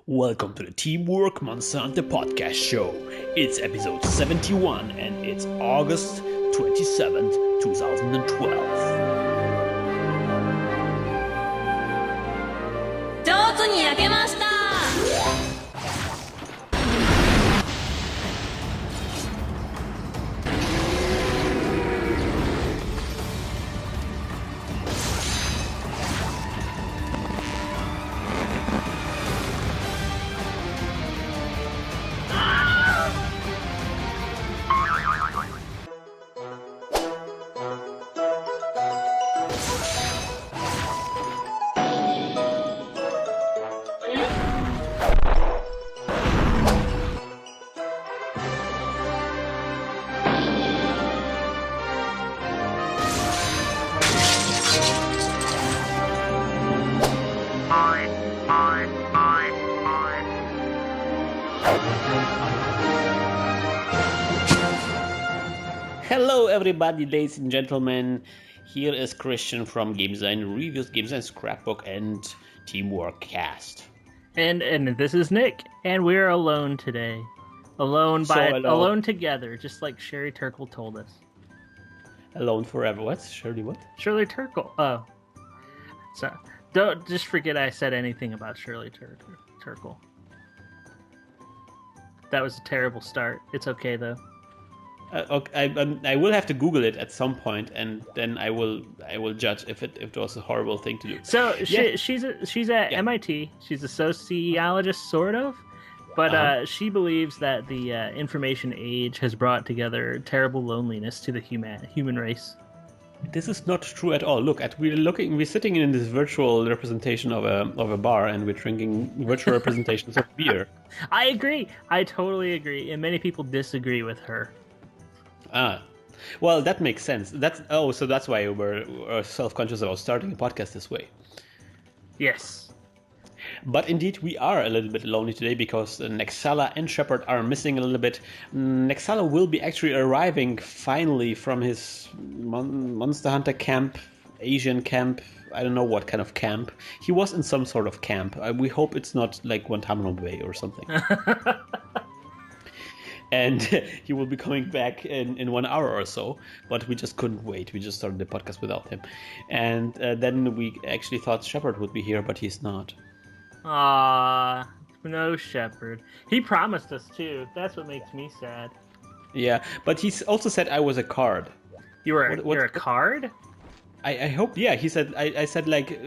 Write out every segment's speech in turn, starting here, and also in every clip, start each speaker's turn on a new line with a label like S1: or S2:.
S1: Welcome to the Teamwork Monster Hunter Podcast Show. It's episode 71 and it's August 27th, 2012.
S2: 上手に焼けました。
S1: Hello everybody, ladies and gentlemen. Here is Christian from Game Design Reviews, Game Design Scrapbook, and Teamwork Cast.
S3: And this is Nick, and we're alone today. Alone together, just like Sherry Turkle told us.
S1: Alone forever. What? Shirley what?
S3: Shirley Turkle. Oh. So, don't just forget I said anything about Shirley Turkle. That was a terrible start. It's okay, though.
S1: Okay, I will have to Google it at some point, and then I will judge if it was a horrible thing to do.
S3: So she's at MIT. She's a sociologist, sort of, but she believes that the information age has brought together terrible loneliness to the human race.
S1: This is not true at all. Look, we're sitting in this virtual representation of a bar, and we're drinking virtual representations of beer.
S3: I agree. I totally agree, and many people disagree with her.
S1: Well, that makes sense. So that's why we're self-conscious about starting a podcast this way.
S3: Yes.
S1: But indeed, we are a little bit lonely today because Nexal and Shepard are missing a little bit. Nexal will be actually arriving finally from his Monster Hunter camp, Asian camp. I don't know what kind of camp. He was in some sort of camp. We hope it's not like Guantanamo Bay or something. And he will be coming back in 1 hour or so, but we just couldn't wait. We just started the podcast without him. And then we actually thought Shepard would be here, but he's not.
S3: No Shepard. He promised us too. That's what makes me sad.
S1: Yeah, but he also said I was a card.
S3: You're a card?
S1: I hope, yeah. He said, I said like,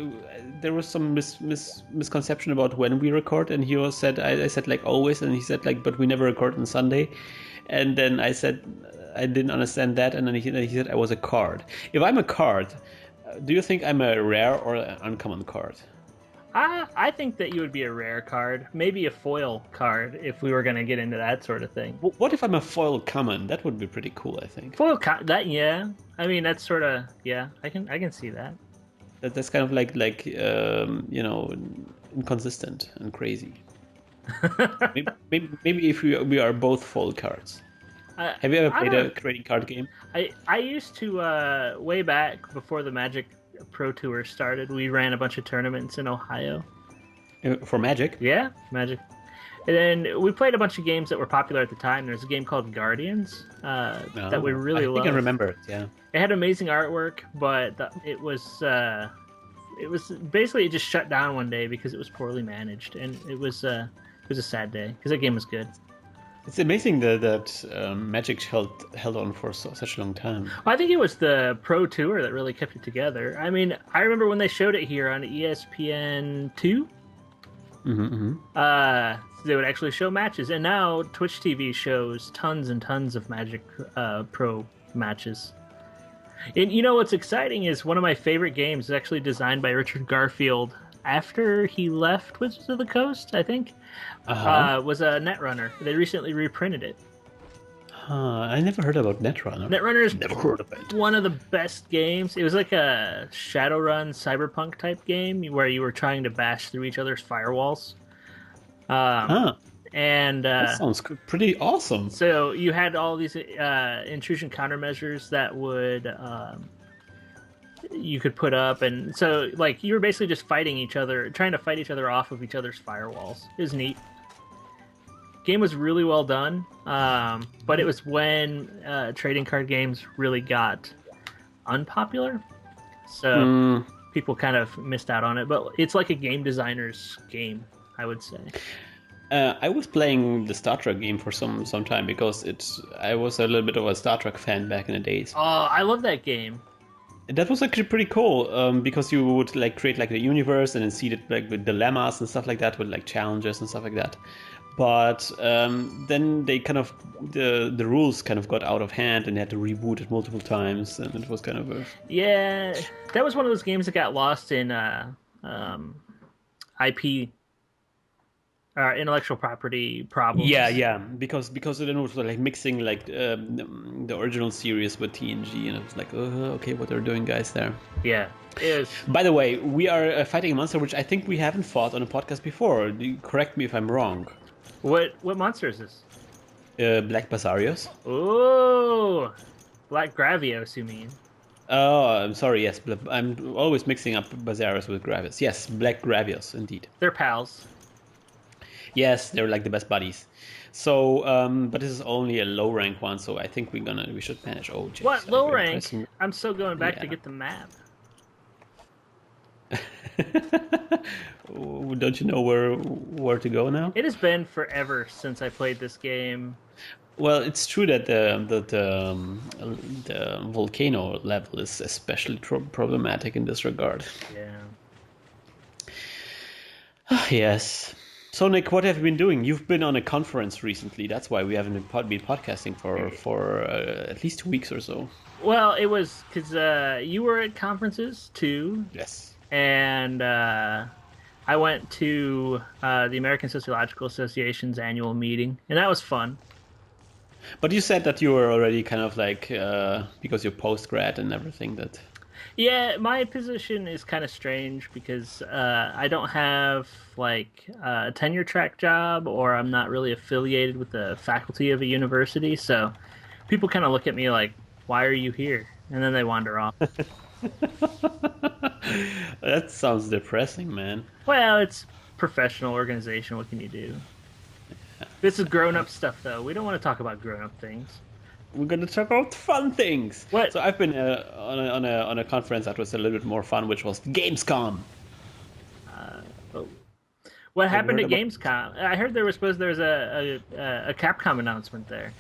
S1: there was some misconception about when we record, and he said, I said like always, and he said like, but we never record on Sunday. And then I said, I didn't understand that, and then he said I was a card. If I'm a card, do you think I'm a rare or an uncommon card?
S3: I think that you would be a rare card, maybe a foil card, if we were going to get into that sort of thing.
S1: What if I'm a foil common? That would be pretty cool, I think.
S3: Yeah. I mean, that's sort of, yeah, I can see that.
S1: That's kind of like inconsistent and crazy. maybe if we are both foil cards. Have you ever played a trading card game?
S3: I used to, way back before the Magic Pro Tour started, we ran a bunch of tournaments in Ohio.
S1: For Magic?
S3: Yeah, Magic. And then we played a bunch of games that were popular at the time. There's a game called Guardians that we really loved.
S1: I think I remember it, yeah.
S3: It had amazing artwork, but it was basically, it just shut down one day because it was poorly managed, and it was a sad day because that game was good.
S1: It's amazing that Magic held on for such a long time.
S3: Well, I think it was the Pro Tour that really kept it together. I mean, I remember when they showed it here on ESPN2. They would actually show matches, and now Twitch TV shows tons and tons of Magic Pro matches. And you know what's exciting is one of my favorite games is actually designed by Richard Garfield after he left Wizards of the Coast, I think. Was a Netrunner. They recently reprinted it.
S1: I never heard about Netrunner.
S3: Netrunner is
S1: never heard of it.
S3: One of the best games. It was like a Shadowrun cyberpunk type game where you were trying to bash through each other's firewalls. And
S1: that sounds pretty awesome.
S3: So you had all these intrusion countermeasures that would you could put up, and so like you were basically just fighting each other, trying to fight each other off of each other's firewalls. It was neat. Game was really well done, but it was when trading card games really got unpopular, so people kind of missed out on it. But it's like a game designer's game, I would say.
S1: I was playing the Star Trek game for some time because I was a little bit of a Star Trek fan back in the days.
S3: Oh, I love that game.
S1: That was actually pretty cool because you would like create like the universe and then see it like with dilemmas and stuff like that, with like challenges and stuff like that. But then they kind of the rules kind of got out of hand and they had to reboot it multiple times, and it was kind of a...
S3: Yeah, that was one of those games that got lost in IP. Intellectual property problems.
S1: Yeah, because then it was like mixing like the original series with TNG, and it was like, okay, what they're doing, guys, there.
S3: Yeah, it is.
S1: By the way, we are fighting a monster which I think we haven't fought on a podcast before. Correct me if I'm wrong.
S3: What monster is this?
S1: Black Basarios.
S3: Oh, Black Gravios, you mean?
S1: Oh, I'm sorry. Yes, I'm always mixing up Basarios with Gravios. Yes, Black Gravios, indeed.
S3: They're pals.
S1: Yes, they're like the best buddies. So, but this is only a low rank one, so I think we should manage. Oh, geez,
S3: what low rank? I'm still going back to get the map.
S1: Don't you know where to go now?
S3: It has been forever since I played this game.
S1: Well, it's true that the volcano level is especially problematic in this regard.
S3: Yeah.
S1: Yes. So, Nick, what have you been doing? You've been on a conference recently. That's why we haven't been podcasting for at least 2 weeks or so.
S3: Well, it was because you were at conferences too.
S1: Yes.
S3: And I went to the American Sociological Association's annual meeting, and that was fun.
S1: But you said that you were already kind of like, because you're post-grad and everything, that...
S3: Yeah, my position is kind of strange because I don't have like a tenure track job, or I'm not really affiliated with the faculty of a university. So people kind of look at me like, "Why are you here?" And then they wander off.
S1: That sounds depressing, man.
S3: Well, it's professional organization. What can you do? This is grown-up stuff, though. We don't want to talk about grown-up things.
S1: We're gonna talk about fun things.
S3: What?
S1: So I've been on a conference that was a little bit more fun, which was Gamescom.
S3: What happened at Gamescom? I heard there was a Capcom announcement there.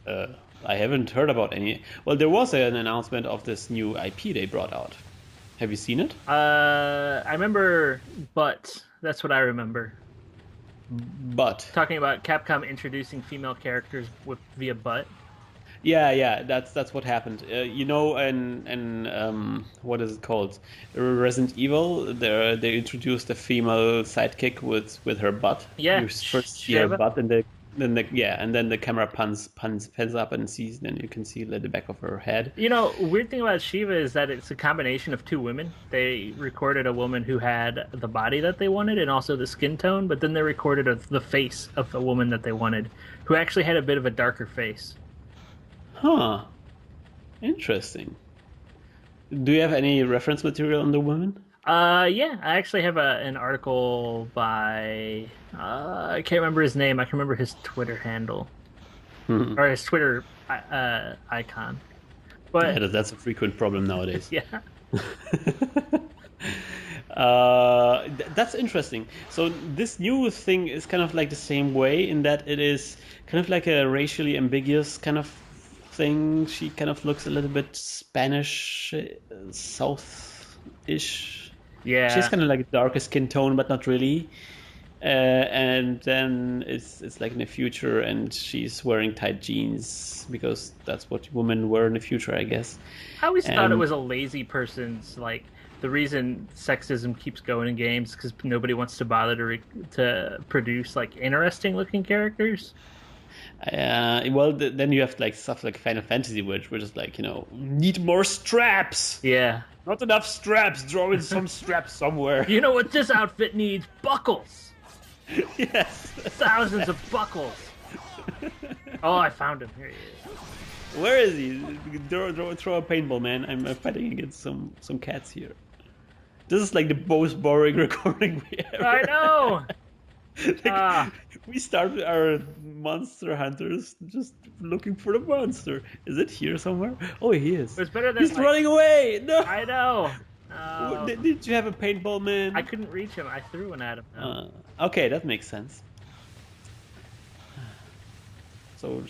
S1: I haven't heard about any. Well, there was an announcement of this new IP they brought out. Have you seen it?
S3: I remember, but that's what I remember.
S1: But
S3: talking about Capcom introducing female characters via butt.
S1: Yeah, that's what happened. And what is it called? Resident Evil. They introduced a female sidekick with her butt.
S3: Yeah,
S1: you first see her butt, and then the camera pans up and then you can see the back of her head.
S3: Weird thing about Shiva is that it's a combination of two women. They recorded a woman who had the body that they wanted and also the skin tone, but then they recorded the face of a woman that they wanted, who actually had a bit of a darker face.
S1: Huh. Interesting. Do you have any reference material on the woman?
S3: Yeah, I actually have an article by I can't remember his name. I can remember his Twitter handle or his Twitter icon. But
S1: yeah, that's a frequent problem nowadays.
S3: Yeah.
S1: That's interesting. So this new thing is kind of like the same way in that it is kind of like a racially ambiguous kind of thing. She kind of looks a little bit Spanish, South-ish.
S3: Yeah,
S1: she's kind of like a darker skin tone, but not really. And then it's like in the future, and she's wearing tight jeans because that's what women wear in the future, I guess.
S3: I always thought it was a lazy person's like. The reason sexism keeps going in games because nobody wants to bother to produce like interesting looking characters.
S1: Well, then you have like stuff like Final Fantasy, which is like need more straps.
S3: Yeah.
S1: Not enough straps. Draw in some straps somewhere.
S3: You know what this outfit needs? Buckles.
S1: Yes.
S3: Thousands of buckles. Oh, I found him. Here he is.
S1: Where is he? Throw a paintball, man. I'm fighting against some cats here. This is like the most boring recording we ever.
S3: I know.
S1: Like, we started our monster hunters just looking for the monster. Is it here somewhere? Oh, he is.
S3: It's better than
S1: He's running away. No.
S3: I know.
S1: Did you have a paintball, man?
S3: I couldn't reach him. I threw one at him.
S1: Okay, that makes sense. So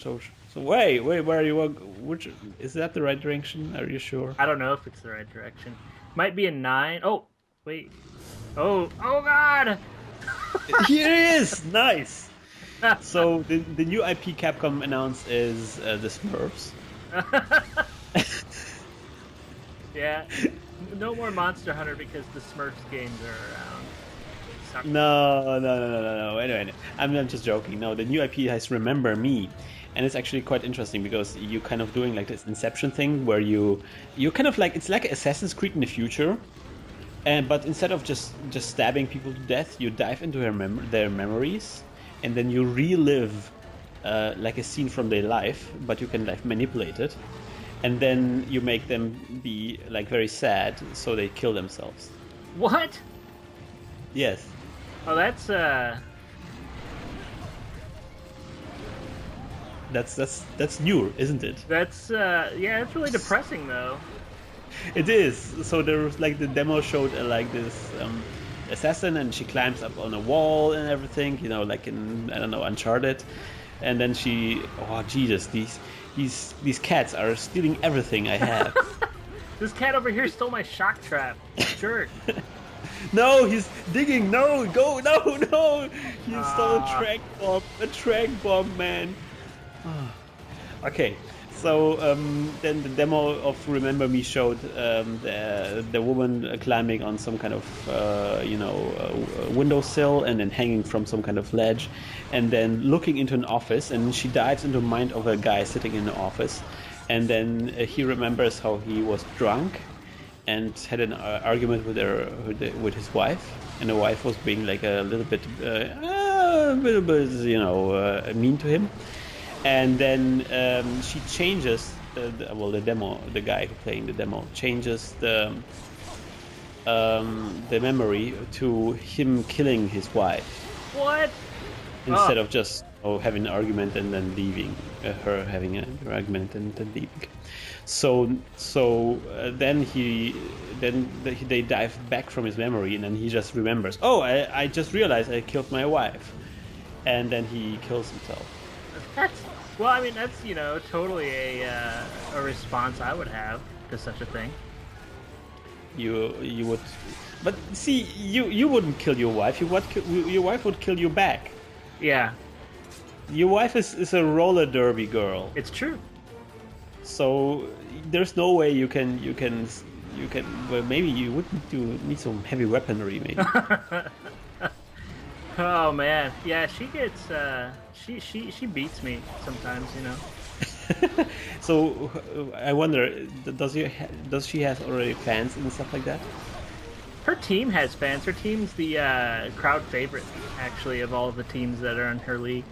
S1: wait, where are you? Which is that the right direction? Are you sure?
S3: I don't know if it's the right direction. Might be a 9. Oh, wait. Oh God!
S1: Here it is. Nice. So the new IP Capcom announced is the Smurfs.
S3: Yeah. No more Monster Hunter because the Smurfs games are around. Suck.
S1: No. Anyway, I'm just joking. No, the new IP has Remember Me. And it's actually quite interesting because you're kind of doing like this Inception thing where you're kind of like, it's like Assassin's Creed in the future. But instead of just stabbing people to death, you dive into their memories, and then you relive like a scene from their life, but you can like manipulate it, and then you make them be like very sad, so they kill themselves.
S3: What?
S1: Yes.
S3: Oh, that's
S1: new, isn't it?
S3: That's yeah, it's really depressing though.
S1: It is. So there was like the demo showed like this assassin, and she climbs up on a wall and everything, you know, like in, I don't know, Uncharted. And then she, oh Jesus, these cats are stealing everything I have.
S3: This cat over here stole my shock trap. Jerk.
S1: No, he's digging. No, go. No. He stole a track bomb, man. Okay. So then the demo of Remember Me showed the woman climbing on some kind of windowsill and then hanging from some kind of ledge, and then looking into an office, and she dives into the mind of a guy sitting in the office, and then he remembers how he was drunk and had an argument with his wife, and the wife was being like a little bit mean to him. And then she changes the guy who playing the demo changes the memory to him killing his wife.
S3: What?
S1: Instead of just having an argument and then leaving, her having an argument and then leaving. So then they dive back from his memory, and then he just remembers. Oh, I just realized I killed my wife, and then he kills himself.
S3: Well, I mean, that's, totally a response I would have to such a thing.
S1: You would, but see, you wouldn't kill your wife. Your wife would kill you back.
S3: Yeah.
S1: Your wife is a roller derby girl.
S3: It's true.
S1: So there's no way you can. Well, maybe you would need some heavy weaponry, maybe.
S3: Oh man, yeah, she gets she beats me sometimes,
S1: So I wonder, does she have already fans and stuff like that?
S3: Her team has fans. Her team's the crowd favorite, actually, of all of the teams that are in her league.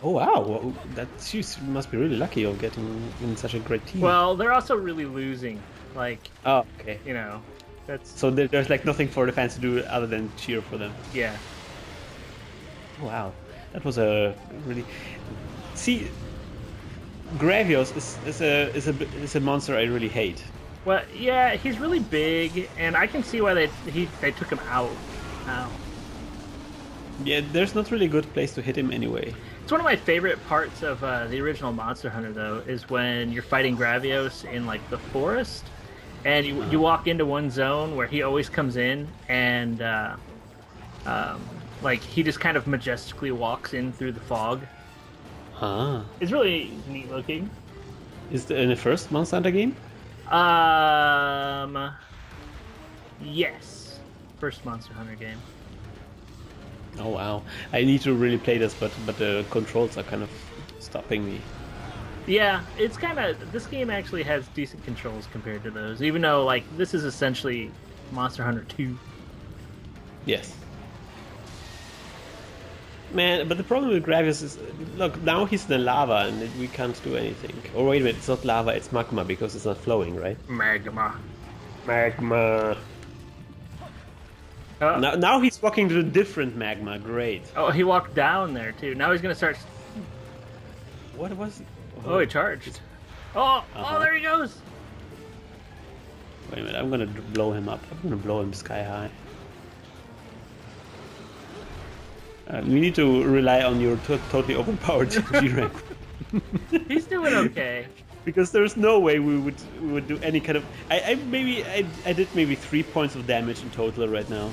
S1: Oh wow, well, she must be really lucky of getting in such a great team.
S3: Well, they're also really losing, like.
S1: Oh, okay.
S3: That's.
S1: So there's like nothing for the fans to do other than cheer for them.
S3: Yeah.
S1: Wow, that was a really. See, Gravios is a monster I really hate.
S3: Well, yeah, he's really big, and I can see why they took him out now.
S1: Yeah, there's not really a good place to hit him anyway.
S3: It's one of my favorite parts of the original Monster Hunter, though, is when you're fighting Gravios in like the forest, and you walk into one zone where he always comes in, and like he just kind of majestically walks in through the fog. It's really neat looking.
S1: Is it in the first Monster Hunter game?
S3: Yes, first Monster Hunter game.
S1: Oh wow, I need to really play this, but the controls are kind of stopping me.
S3: Yeah, it's kind of, this game actually has decent controls compared to those, even though like this is essentially Monster Hunter 2.
S1: Yes. Man, but the problem with Gravius is, look, now he's in the lava and we can't do anything. Or wait a minute, it's not lava, it's magma because it's not flowing, right?
S3: Magma.
S1: Magma. Now he's walking to a different magma. Great.
S3: Oh, he walked down there too. Now he's gonna start.
S1: What was it?
S3: Oh, he charged. Oh, there he goes.
S1: Wait a minute, I'm gonna blow him up. I'm gonna blow him sky high. We need to rely on your totally overpowered G rank.
S3: He's doing okay.
S1: Because there's no way we would do any kind of. I did maybe 3 points of damage in total right now,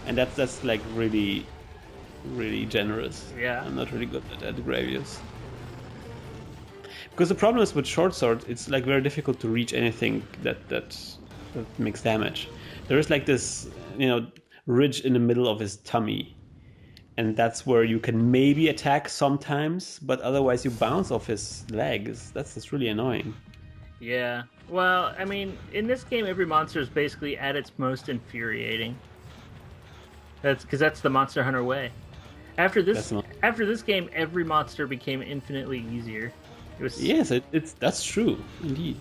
S1: and that's like really, really generous.
S3: Yeah.
S1: I'm not really good at Gravius. Because the problem is with short sword, it's like very difficult to reach anything that makes damage. There is like this, ridge in the middle of his tummy, and that's where you can maybe attack sometimes, but otherwise you bounce off his legs. That's just really annoying.
S3: Yeah. Well, I mean, in this game, every monster is basically at its most infuriating. That's because that's the Monster Hunter way. After this game, every monster became infinitely easier. It was...
S1: Yes, that's true, indeed.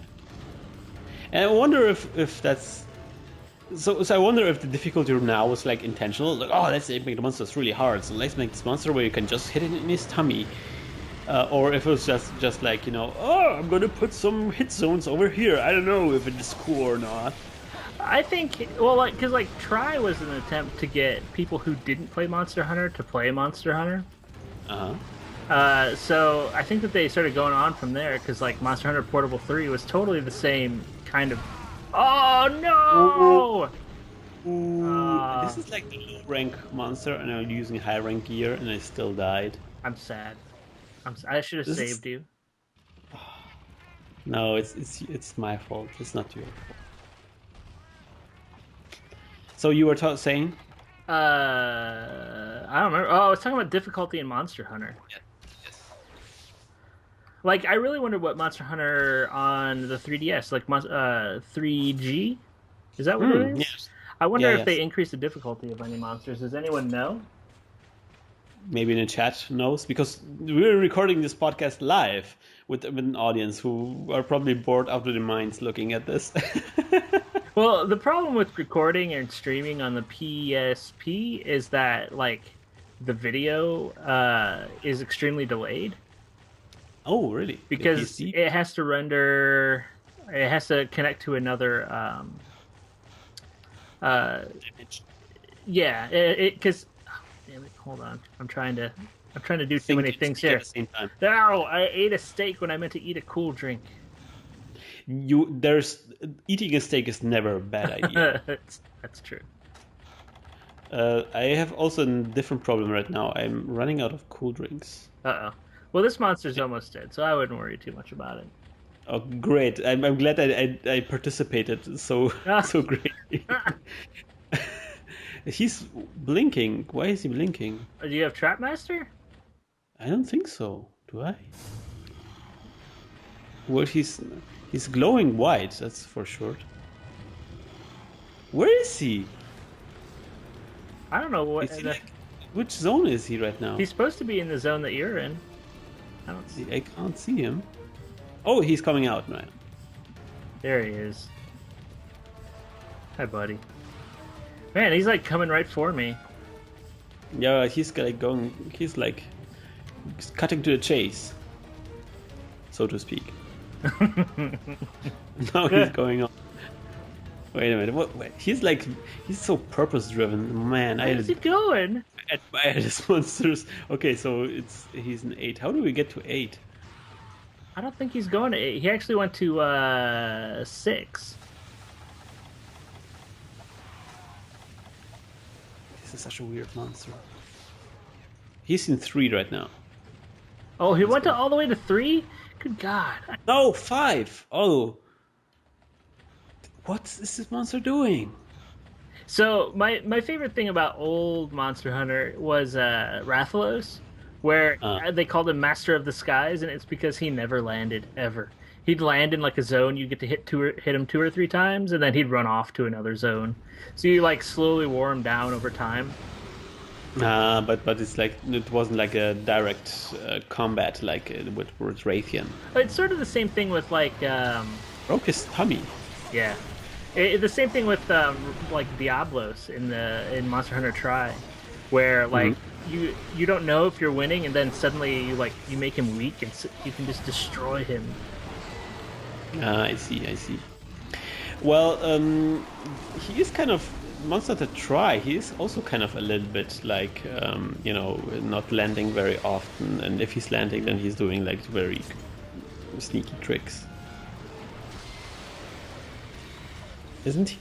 S1: And I wonder if that's... So I wonder if the difficulty now was like intentional. Like, oh, let's make the monsters really hard. So let's make this monster where you can just hit it in his tummy. Or if it was just like, oh, I'm going to put some hit zones over here. I don't know if it is cool or not.
S3: I think, well, because Try was an attempt to get people who didn't play Monster Hunter to play Monster Hunter. So I think that they started going on from there, because Monster Hunter Portable 3 was totally the same kind of... Oh, no!
S1: Ooh, this is like a low rank monster, and I'm using high rank gear, and I still died.
S3: I'm sad. I should have saved you.
S1: No, it's my fault. It's not your fault. So you were saying?
S3: I don't remember. Oh, I was talking about difficulty in Monster Hunter.
S1: Yes.
S3: I really wondered what Monster Hunter on the 3DS, 3G? Is that what it is?
S1: Yes.
S3: I wonder if they increased the difficulty of any monsters. Does anyone know?
S1: Maybe in the chat knows, because we're recording this podcast live with an audience who are probably bored out of their minds looking at this.
S3: Well, the problem with recording and streaming on the PSP is that, the video is extremely delayed.
S1: Oh, really?
S3: Because it has to render... It has to connect to another...
S1: image.
S3: Yeah, because... damn it, hold on. I'm trying to do too many things here.
S1: At the same time.
S3: No, I ate a steak when I meant to eat a cool drink.
S1: Eating a steak is never a bad idea.
S3: That's true.
S1: I have also a different problem right now. I'm running out of cool drinks.
S3: Uh-oh. Well, this monster's almost dead, so I wouldn't worry too much about it.
S1: Oh, great. I'm glad I participated so greatly. He's blinking. Why is he blinking?
S3: Do you have Trapmaster?
S1: I don't think so. Do I? Well, he's glowing white, that's for sure. Where is he?
S3: I don't know what...
S1: which zone is he right now?
S3: He's supposed to be in the zone that you're in.
S1: I can't see him. Oh, he's coming out now.
S3: There he is. Hi, buddy. Man, he's coming right for me.
S1: Yeah, he's going. He's cutting to the chase, so to speak. Now he's going on. Wait a minute. What? Wait, he's so purpose-driven, man.
S3: Where's he going?
S1: I admire these monsters. Okay, so he's an 8. How do we get to 8?
S3: I don't think he's going to 8. He actually went to 6.
S1: This is such a weird monster. He's in 3 right now.
S3: Oh, he went all the way to 3? Good God.
S1: No, 5. Oh. What is this monster doing?
S3: So, my favorite thing about old Monster Hunter was Rathalos, where they called him Master of the Skies, and it's because he never landed, ever. He'd land in a zone, you'd get to hit him 2 or 3 times, and then he'd run off to another zone. So you slowly wore him down over time.
S1: But it's like it wasn't like a direct combat like with Raytheon.
S3: It's sort of the same thing with like
S1: Broke his tummy.
S3: yeah, the same thing with like Diablos in Monster Hunter Tri, where like you don't know if you're winning, and then suddenly you make him weak, and you can just destroy him.
S1: I see. Well, he is kind of Monster Hunter Tri. He is also kind of a little bit like not landing very often, and if he's landing, then he's doing like very sneaky tricks. Isn't he?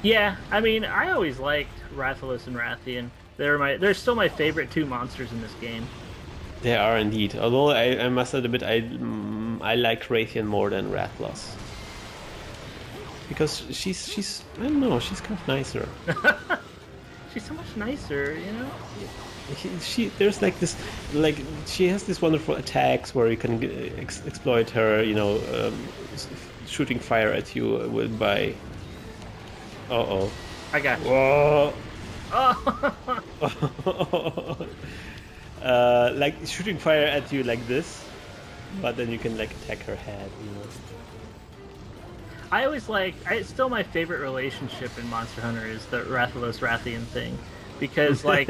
S3: Yeah, I mean, I always liked Rathalos and Rathian. They're still my favorite two monsters in this game.
S1: They are indeed. Although I must admit I like Raytheon more than Rathalos. Because she's I don't know, she's kind of nicer.
S3: She's so much nicer, you know.
S1: There's like this, like she has this wonderful attacks where you can exploit her, shooting fire at you by.
S3: I got you.
S1: Whoa.
S3: Oh.
S1: Like shooting fire at you like this, but then you can like attack her head,
S3: I always still my favorite relationship in Monster Hunter is the Rathalos-Rathian thing, because like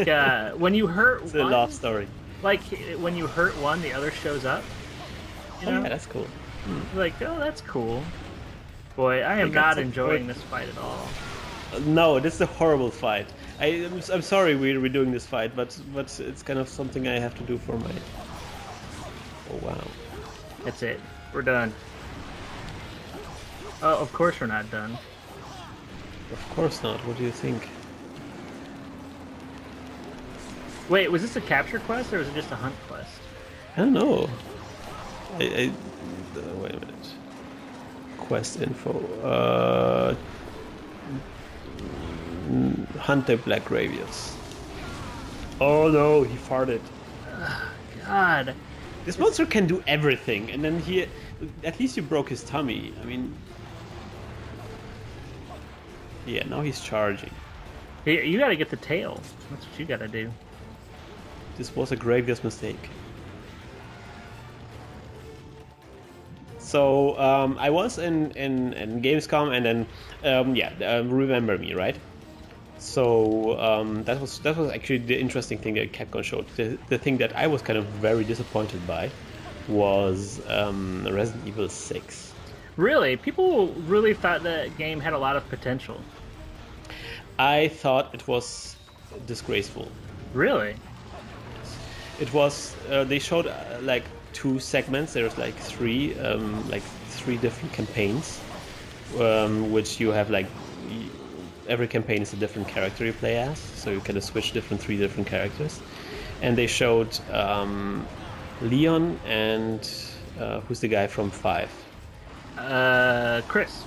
S3: when you hurt
S1: it's
S3: one,
S1: a love story.
S3: like when you hurt one, the other shows up. You know?
S1: Yeah, that's cool.
S3: Like, oh, that's cool. Boy, I am not enjoying this fight at all.
S1: No, this is a horrible fight. I'm sorry we're doing this fight, but it's kind of something I have to do for my. Oh wow.
S3: That's it. We're done. Oh, of course we're not done.
S1: Of course not. What do you think?
S3: Wait, was this a capture quest or was it just a hunt quest?
S1: I don't know. Wait a minute. Quest info. Hunt the black ravios. Oh no, he farted.
S3: God.
S1: This monster can do everything, and then at least you broke his tummy. I mean, yeah, now he's charging.
S3: You gotta get the tail. That's what you gotta do.
S1: This was a grievous mistake. So I was in Gamescom, and then remember me, right? So that was actually the interesting thing that Capcom showed. The thing that I was kind of very disappointed by was Resident Evil 6.
S3: Really? People really thought that game had a lot of potential.
S1: I thought it was disgraceful.
S3: Really?
S1: It was. They showed like 2 segments. There's like three different campaigns, which you have like. Every campaign is a different character you play as, so you can switch 3 different characters. And they showed Leon and who's the guy from 5?
S3: Chris.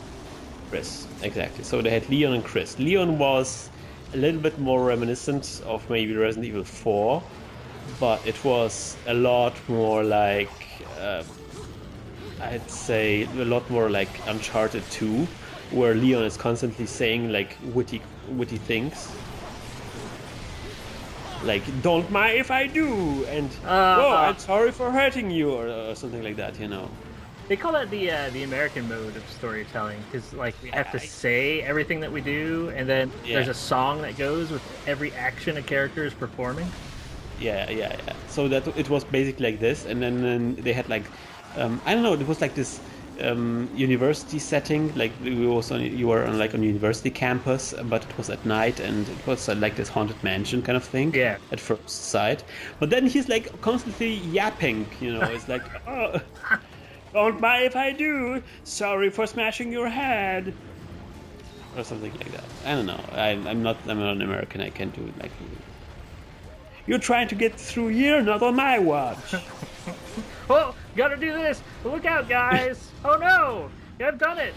S1: Chris, exactly. So they had Leon and Chris. Leon was a little bit more reminiscent of maybe Resident Evil 4, but it was a lot more like, I'd say, a lot more like Uncharted 2, where Leon is constantly saying like witty things. Like, don't mind if I do, and I'm sorry for hurting you, or something like that,
S3: They call that the American mode of storytelling, because like we have to say everything that we do, and then there's a song that goes with every action a character is performing.
S1: Yeah. So that it was basically like this, and then they had like, I don't know, it was like this university setting, like you were on like on university campus, but it was at night, and it was like this haunted mansion kind of thing.
S3: Yeah.
S1: At first sight, but then he's like constantly yapping. It's like, oh, don't mind if I do. Sorry for smashing your head, or something like that. I don't know. I'm not an American. I can't do it like you. You're trying to get through here, not on my watch.
S3: Oh, gotta do this! Look out, guys! Oh no! I've done it!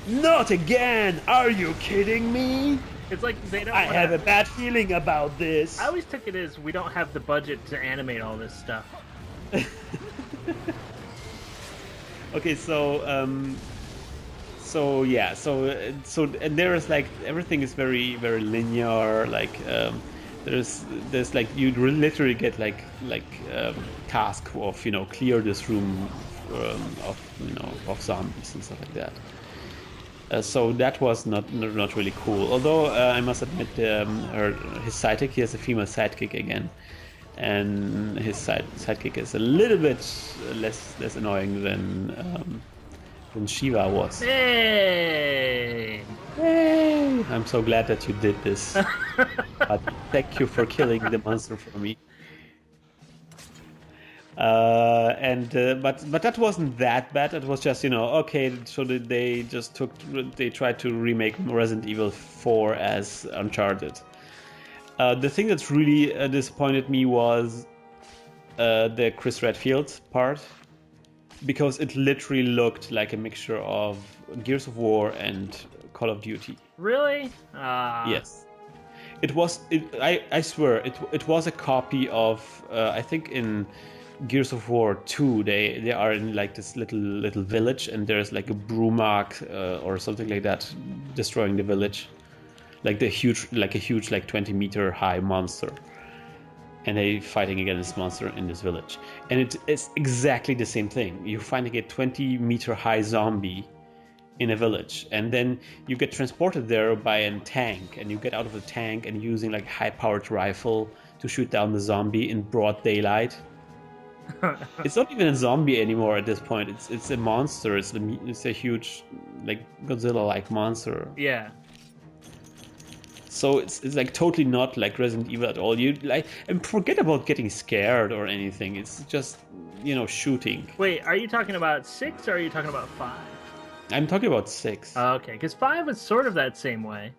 S1: Not again! Are you kidding me?
S3: It's like they don't.
S1: I have a bad feeling about this.
S3: I always took it as we don't have the budget to animate all this stuff.
S1: Okay, so and there is like everything is very very linear. Like there's like you literally get like task of clear this room of of zombies and stuff like that. So that was not really cool. Although I must admit, his sidekick, he has a female sidekick again, and his sidekick is a little bit less annoying than Shiva was.
S3: Hey!
S1: I'm so glad that you did this. Thank you for killing the monster for me. But that wasn't that bad. It was just okay. So they tried to remake Resident Evil 4 as Uncharted. The thing that's really disappointed me was the Chris Redfield part, because it literally looked like a mixture of Gears of War and Call of Duty.
S3: Really?
S1: Yes. It was. I swear it was a copy of I think in Gears of War 2, they are in like this little village, and there's like a Brumak or something like that destroying the village, like a huge 20-meter high monster, and they fighting against this monster in this village, and it's exactly the same thing. You're finding a 20-meter high zombie in a village, and then you get transported there by a tank, and you get out of the tank and using like high-powered rifle to shoot down the zombie in broad daylight. It's not even a zombie anymore at this point. It's a monster. It's a huge, like Godzilla-like monster.
S3: Yeah.
S1: So it's like totally not like Resident Evil at all. You and forget about getting scared or anything. It's just shooting.
S3: Wait, are you talking about 6 or are you talking about 5?
S1: I'm talking about 6.
S3: Okay, because 5 was sort of that same way.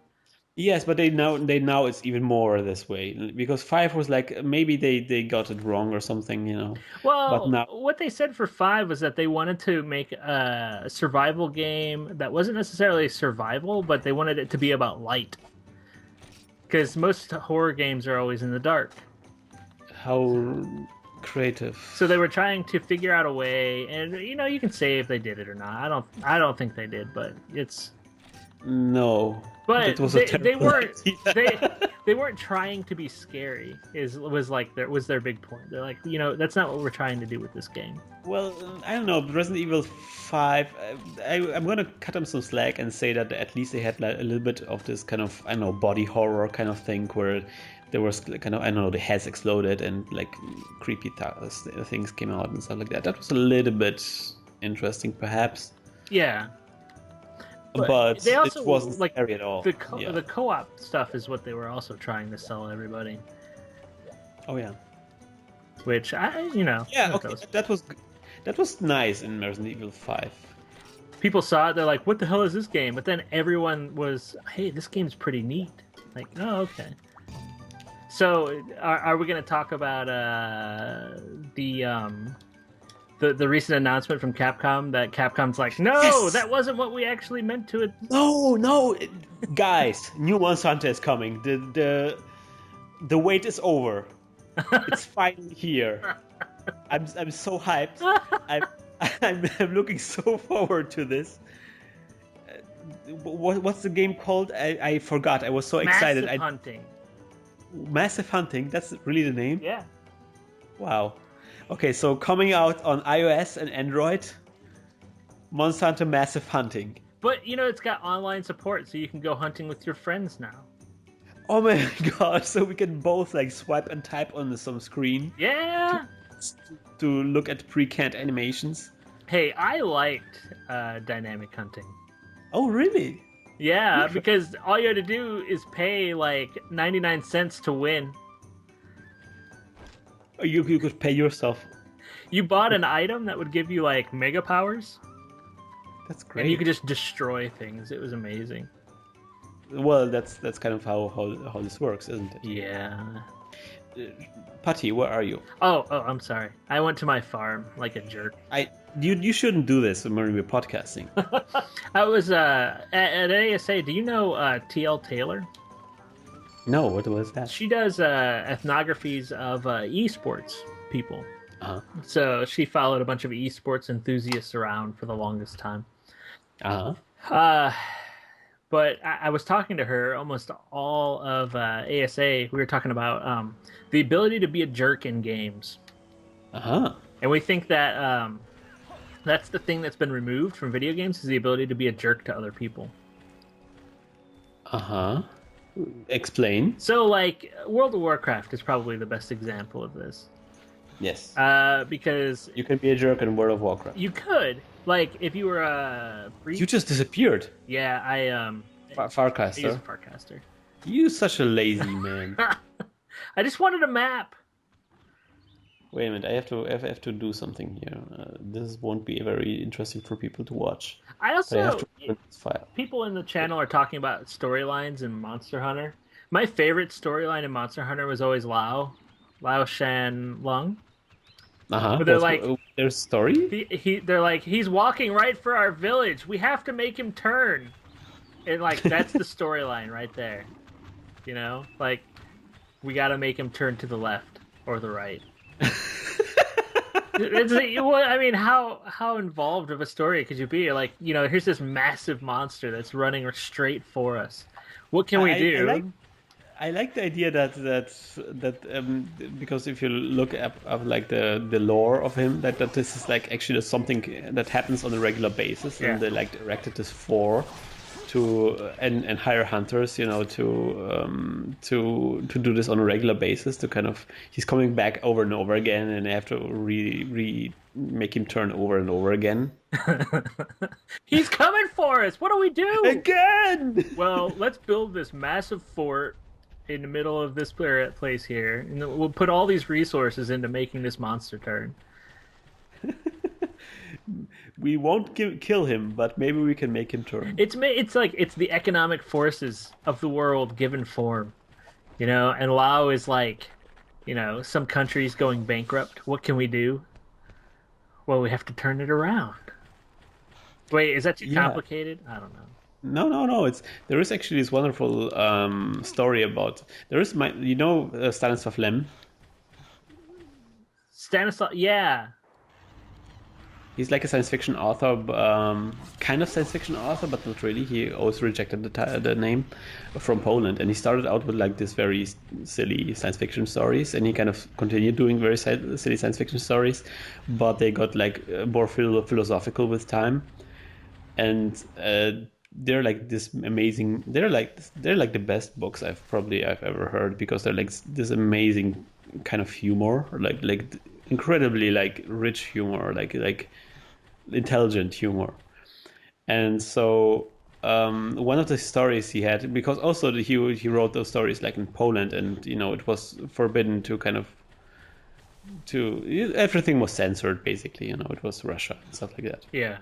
S1: Yes, but they now it's even more this way, because 5 was like maybe they got it wrong or something,
S3: Well,
S1: But now,
S3: what they said for 5 was that they wanted to make a survival game that wasn't necessarily survival, but they wanted it to be about light. Because most horror games are always in the dark.
S1: how creative.
S3: So they were trying to figure out a way, and you can say if they did it or not. I don't think they did, but it's.
S1: No.
S3: But
S1: That was
S3: they weren't
S1: idea.
S3: they weren't trying to be scary. Was their big point. They're like, that's not what we're trying to do with this game.
S1: Well, I don't know. Resident Evil 5, I'm going to cut them some slack and say that at least they had like a little bit of this kind of, I don't know, body horror kind of thing where there was kind of, I don't know, the heads exploded and like creepy things came out and stuff like that. That was a little bit interesting, perhaps.
S3: Yeah.
S1: But
S3: they also,
S1: it wasn't
S3: like,
S1: scary at all.
S3: The co-op stuff is what they were also trying to sell everybody.
S1: Oh, yeah.
S3: Which,
S1: Yeah, okay, that was nice in Resident Evil 5.
S3: People saw it, they're like, what the hell is this game? But then everyone was, hey, this game's pretty neat. Like, oh, okay. So, are we going to talk about the recent announcement from Capcom that Capcom's like, no,
S1: Yes!
S3: that wasn't what we actually meant to it.
S1: No, guys, new Monster Hunter is coming. The wait is over. It's finally here. I'm so hyped. I'm looking so forward to this. What's the game called? I forgot. I was so excited.
S3: Massive Hunting.
S1: Massive Hunting. That's really the name.
S3: Yeah.
S1: Wow. Okay, so coming out on iOS and Android, Monster Hunter Massive Hunting.
S3: But, it's got online support, so you can go hunting with your friends now.
S1: Oh my god, so we can both like swipe and type on some screen.
S3: Yeah!
S1: To look at pre-canned animations.
S3: Hey, I liked dynamic hunting.
S1: Oh, really?
S3: Yeah, because all you had to do is pay like 99 cents to win.
S1: You could pay yourself.
S3: You bought an item that would give you like mega powers.
S1: That's great.
S3: And you could just destroy things. It was amazing.
S1: Well, that's kind of how this works, isn't it?
S3: Yeah.
S1: Patty, where are you?
S3: Oh, I'm sorry. I went to my farm like a jerk.
S1: You shouldn't do this when we're podcasting.
S3: I was at ASA. Do you know T.L. Taylor?
S1: No, what was that?
S3: She does ethnographies of esports people.
S1: Uh-huh.
S3: So she followed a bunch of esports enthusiasts around for the longest time.
S1: Uh-huh.
S3: But I was talking to her almost all of ASA. We were talking about the ability to be a jerk in games, and we think that that's the thing that's been removed from video games is the ability to be a jerk to other people.
S1: Explain.
S3: So, like, World of Warcraft is probably the best example of this.
S1: Yes.
S3: Because
S1: you can be a jerk in World of Warcraft.
S3: you could, like, if you were a
S1: You just disappeared.
S3: yeah, I use a
S1: Farcaster.
S3: Farcaster.
S1: You such a lazy man.
S3: I just wanted a map.
S1: Wait a minute, I have to do something here. This won't be very interesting for people to watch.
S3: I
S1: But I have
S3: also
S1: to open this file.
S3: people in the channel are talking about storylines in Monster Hunter. My favorite storyline in Monster Hunter was always Lao Shan Lung. But they're like,
S1: there's story.
S3: they're like, he's walking right for our village. We have to make him turn. And like, that's the storyline right there. You know, like, we got to make him turn to the left or the right. I mean, how involved of a story could you be? Like, you know, here's this massive monster that's running straight for us. What can we do?
S1: I like the idea that because if you look up like the lore of him, that this is like actually something that happens on a regular basis, and they like directed this and hire hunters, you know, to do this on a regular basis. To kind of, he's coming back over and over again, and they have to make him turn over and over again.
S3: He's coming for us. What do we do
S1: again?
S3: Well, let's build this massive fort in the middle of this place here, and we'll put all these resources into making this monster turn.
S1: We won't kill him, but maybe we can make him turn.
S3: It's like it's the economic forces of the world given form, you know. And Lao is like, you know, some countries going bankrupt. What can we do? Well, we have to turn it around. Wait, is that too complicated? I don't know.
S1: No. There is actually this wonderful story about. There is Stanislav Lem.
S3: Stanislav, yeah.
S1: He's like a science fiction author, kind of science fiction author, but not really. He always rejected the name, from Poland, and he started out with like this very silly science fiction stories, and he kind of continued doing very silly science fiction stories, but they got like more philosophical with time, and they're like this amazing. They're like the best books I've ever heard, because they're like this amazing kind of humor, like incredibly like rich humor, like intelligent humor. And so one of the stories he had, because also he wrote those stories like in Poland, and you know, it was forbidden to everything was censored basically, you know, it was Russia and stuff like that.
S3: Yeah.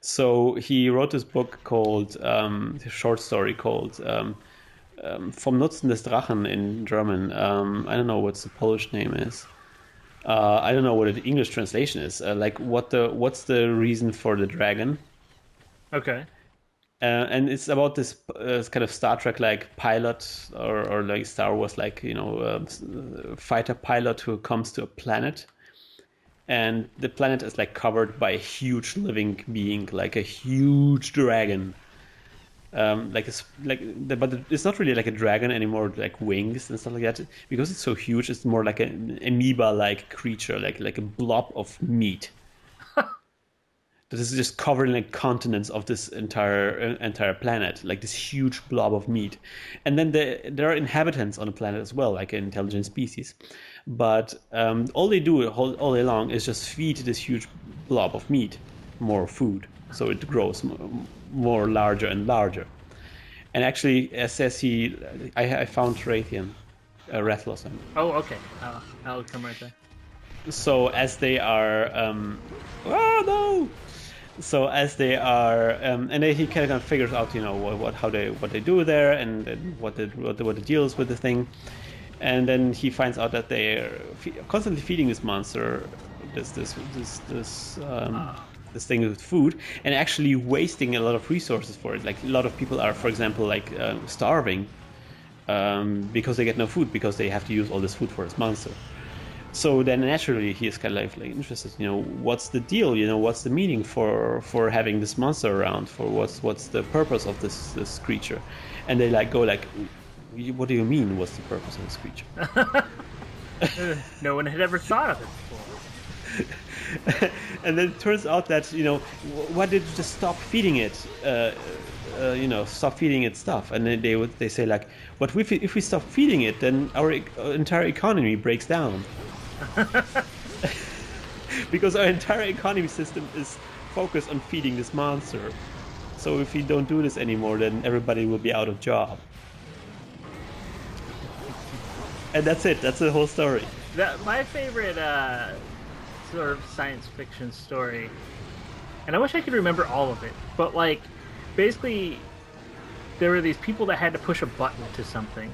S1: So he wrote this book called a short story called Vom Nutzen des Drachen in German. I don't know what the Polish name is. I don't know what the English translation is. What's the reason for the dragon?
S3: Okay.
S1: And it's about this kind of Star Trek like pilot, or like Star Wars like, you know, fighter pilot who comes to a planet, and the planet is like covered by a huge living being, like a huge dragon. But it's not really like a dragon anymore, like wings and stuff like that, because it's so huge. It's more like an amoeba-like creature, like a blob of meat that is just covering like continents of this entire planet, like this huge blob of meat. And then there are inhabitants on the planet as well, like an intelligent species, but all they do all day long is just feed this huge blob of meat more food, so it grows more larger and larger. And actually, says I found Rathalos.
S3: Oh, okay. I'll come right there.
S1: So as they are, So as they are, and then he kind of figures out, you know, what they do there, and what the deal is with the thing, and then he finds out that they're constantly feeding this monster, this thing with food, and actually wasting a lot of resources for it. Like a lot of people are, for example, like starving because they get no food, because they have to use all this food for this monster. So then naturally he is kind of like interested. What's the deal? What's the meaning for having this monster around? For what's the purpose of this creature? And they go what do you mean? What's the purpose of this creature?
S3: No one had ever thought of it before.
S1: And then it turns out that why did you just stop feeding it? Stop feeding it stuff. And then they say but if we stop feeding it, then our entire economy breaks down. Because our entire economy system is focused on feeding this monster. So if we don't do this anymore, then everybody will be out of job. And that's it. That's the whole story.
S3: My favorite sort of science fiction story, and I wish I could remember all of it, but basically there were these people that had to push a button to something,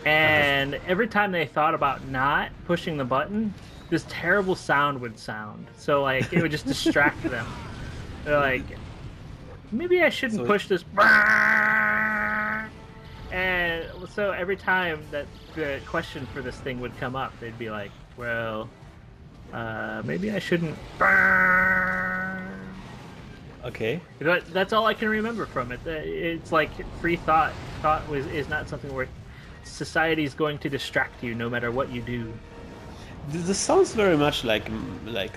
S3: and every time they thought about not pushing the button, this terrible sound would sound. So it would just distract them. They're like, maybe I shouldn't push this. And so every time that the question for this thing would come up, they'd be like, well, maybe I shouldn't.
S1: Okay.
S3: That's all I can remember from it. It's like free thought. Thought is not something where society is going to distract you no matter what you do.
S1: This sounds very much like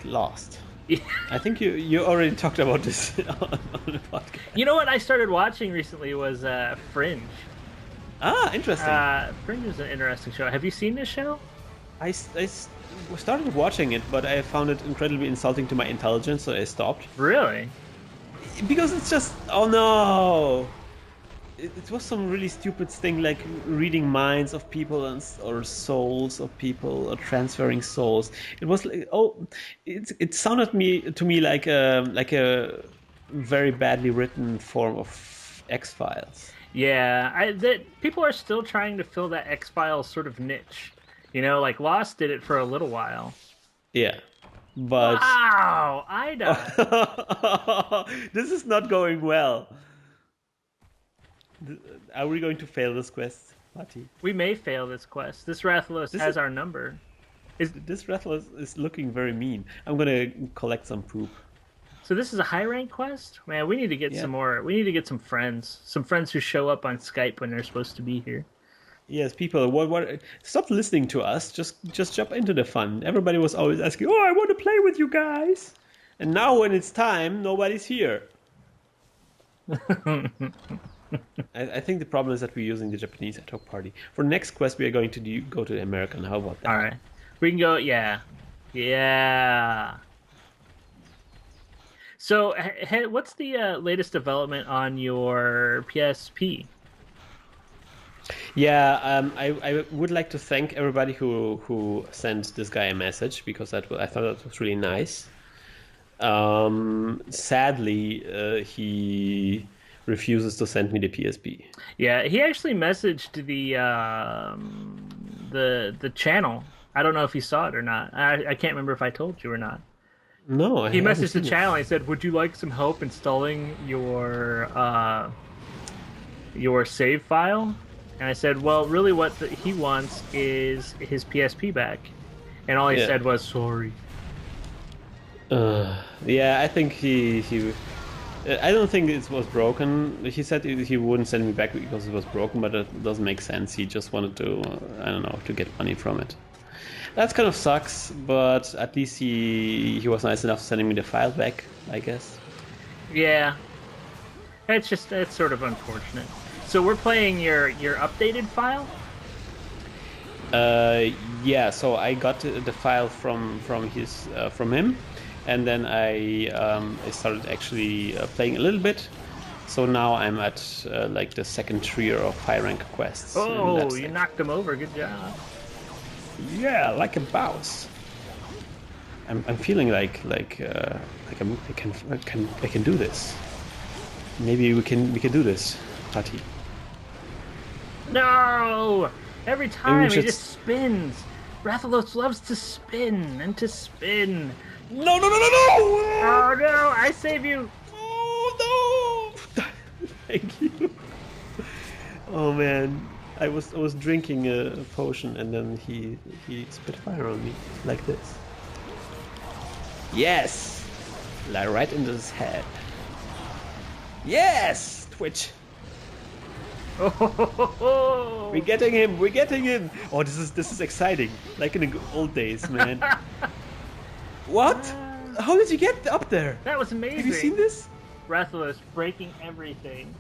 S1: Lost. Yeah. I think you already talked about this on the podcast.
S3: You know what I started watching recently was Fringe.
S1: Ah, interesting.
S3: Fringe is an interesting show. Have you seen this show?
S1: I started watching it, but I found it incredibly insulting to my intelligence, so I stopped.
S3: Really?
S1: Because it's just, oh no! It was some really stupid thing, like reading minds of people or souls of people, or transferring souls. It was it sounded to me like a very badly written form of X-Files.
S3: Yeah, people are still trying to fill that X-Files sort of niche. Lost did it for a little while.
S1: Yeah, but...
S3: Wow, I died.
S1: This is not going well. Are we going to fail this quest, Matti?
S3: We may fail this quest. This Rathalos has our number.
S1: This Rathalos is looking very mean. I'm gonna collect some poop.
S3: So this is a high rank quest? Man, we need to get some more. We need to get some friends. Some friends who show up on Skype when they're supposed to be here.
S1: Yes, people, what stop listening to us. Just jump into the fun. Everybody was always asking, "Oh, I want to play with you guys." And now when it's time, nobody's here. I think the problem is that we're using the Japanese ad hoc party. For next quest, we are going to go to the American. How about that?
S3: All right. We can go, yeah. So, what's the latest development on your PSP?
S1: Yeah, I would like to thank everybody who sent this guy a message, because I thought that was really nice. Sadly, he refuses to send me the PSP.
S3: Yeah, he actually messaged the channel. I don't know if you saw it or not. I can't remember if I told you or not.
S1: No,
S3: he messaged the channel. He said, "Would you like some help installing your save file?" And I said, "Well, really, what he wants is his PSP back." And all he said was, "Sorry."
S1: Yeah, I think he. I don't think it was broken. He said he wouldn't send me back because it was broken, but it doesn't make sense. He just wanted to, to get money from it. That kind of sucks, but at least he was nice enough sending me the file back, I guess.
S3: Yeah. It's sort of unfortunate. So we're playing your updated file?
S1: Yeah, so I got the file from him, and then I started actually playing a little bit. So now I'm at the second tier of high rank quests.
S3: Oh, you knocked him over! Good job.
S1: Yeah, like a boss. I'm feeling like I can do this. Maybe we can do this, Tati.
S3: No! Every time he just spins. Rathalos loves to spin and to spin.
S1: No!
S3: Oh no! I save you.
S1: Oh no! Thank you. Oh man, I was drinking a potion and then he spit fire on me like this. Yes, like right into his head. Yes, Twitch.
S3: Oh,
S1: We're getting him. We're getting him. Oh, this is exciting. Like in the old days, man. What? How did you get up there?
S3: that was amazing.
S1: Have you seen this?
S3: Rathalos breaking everything.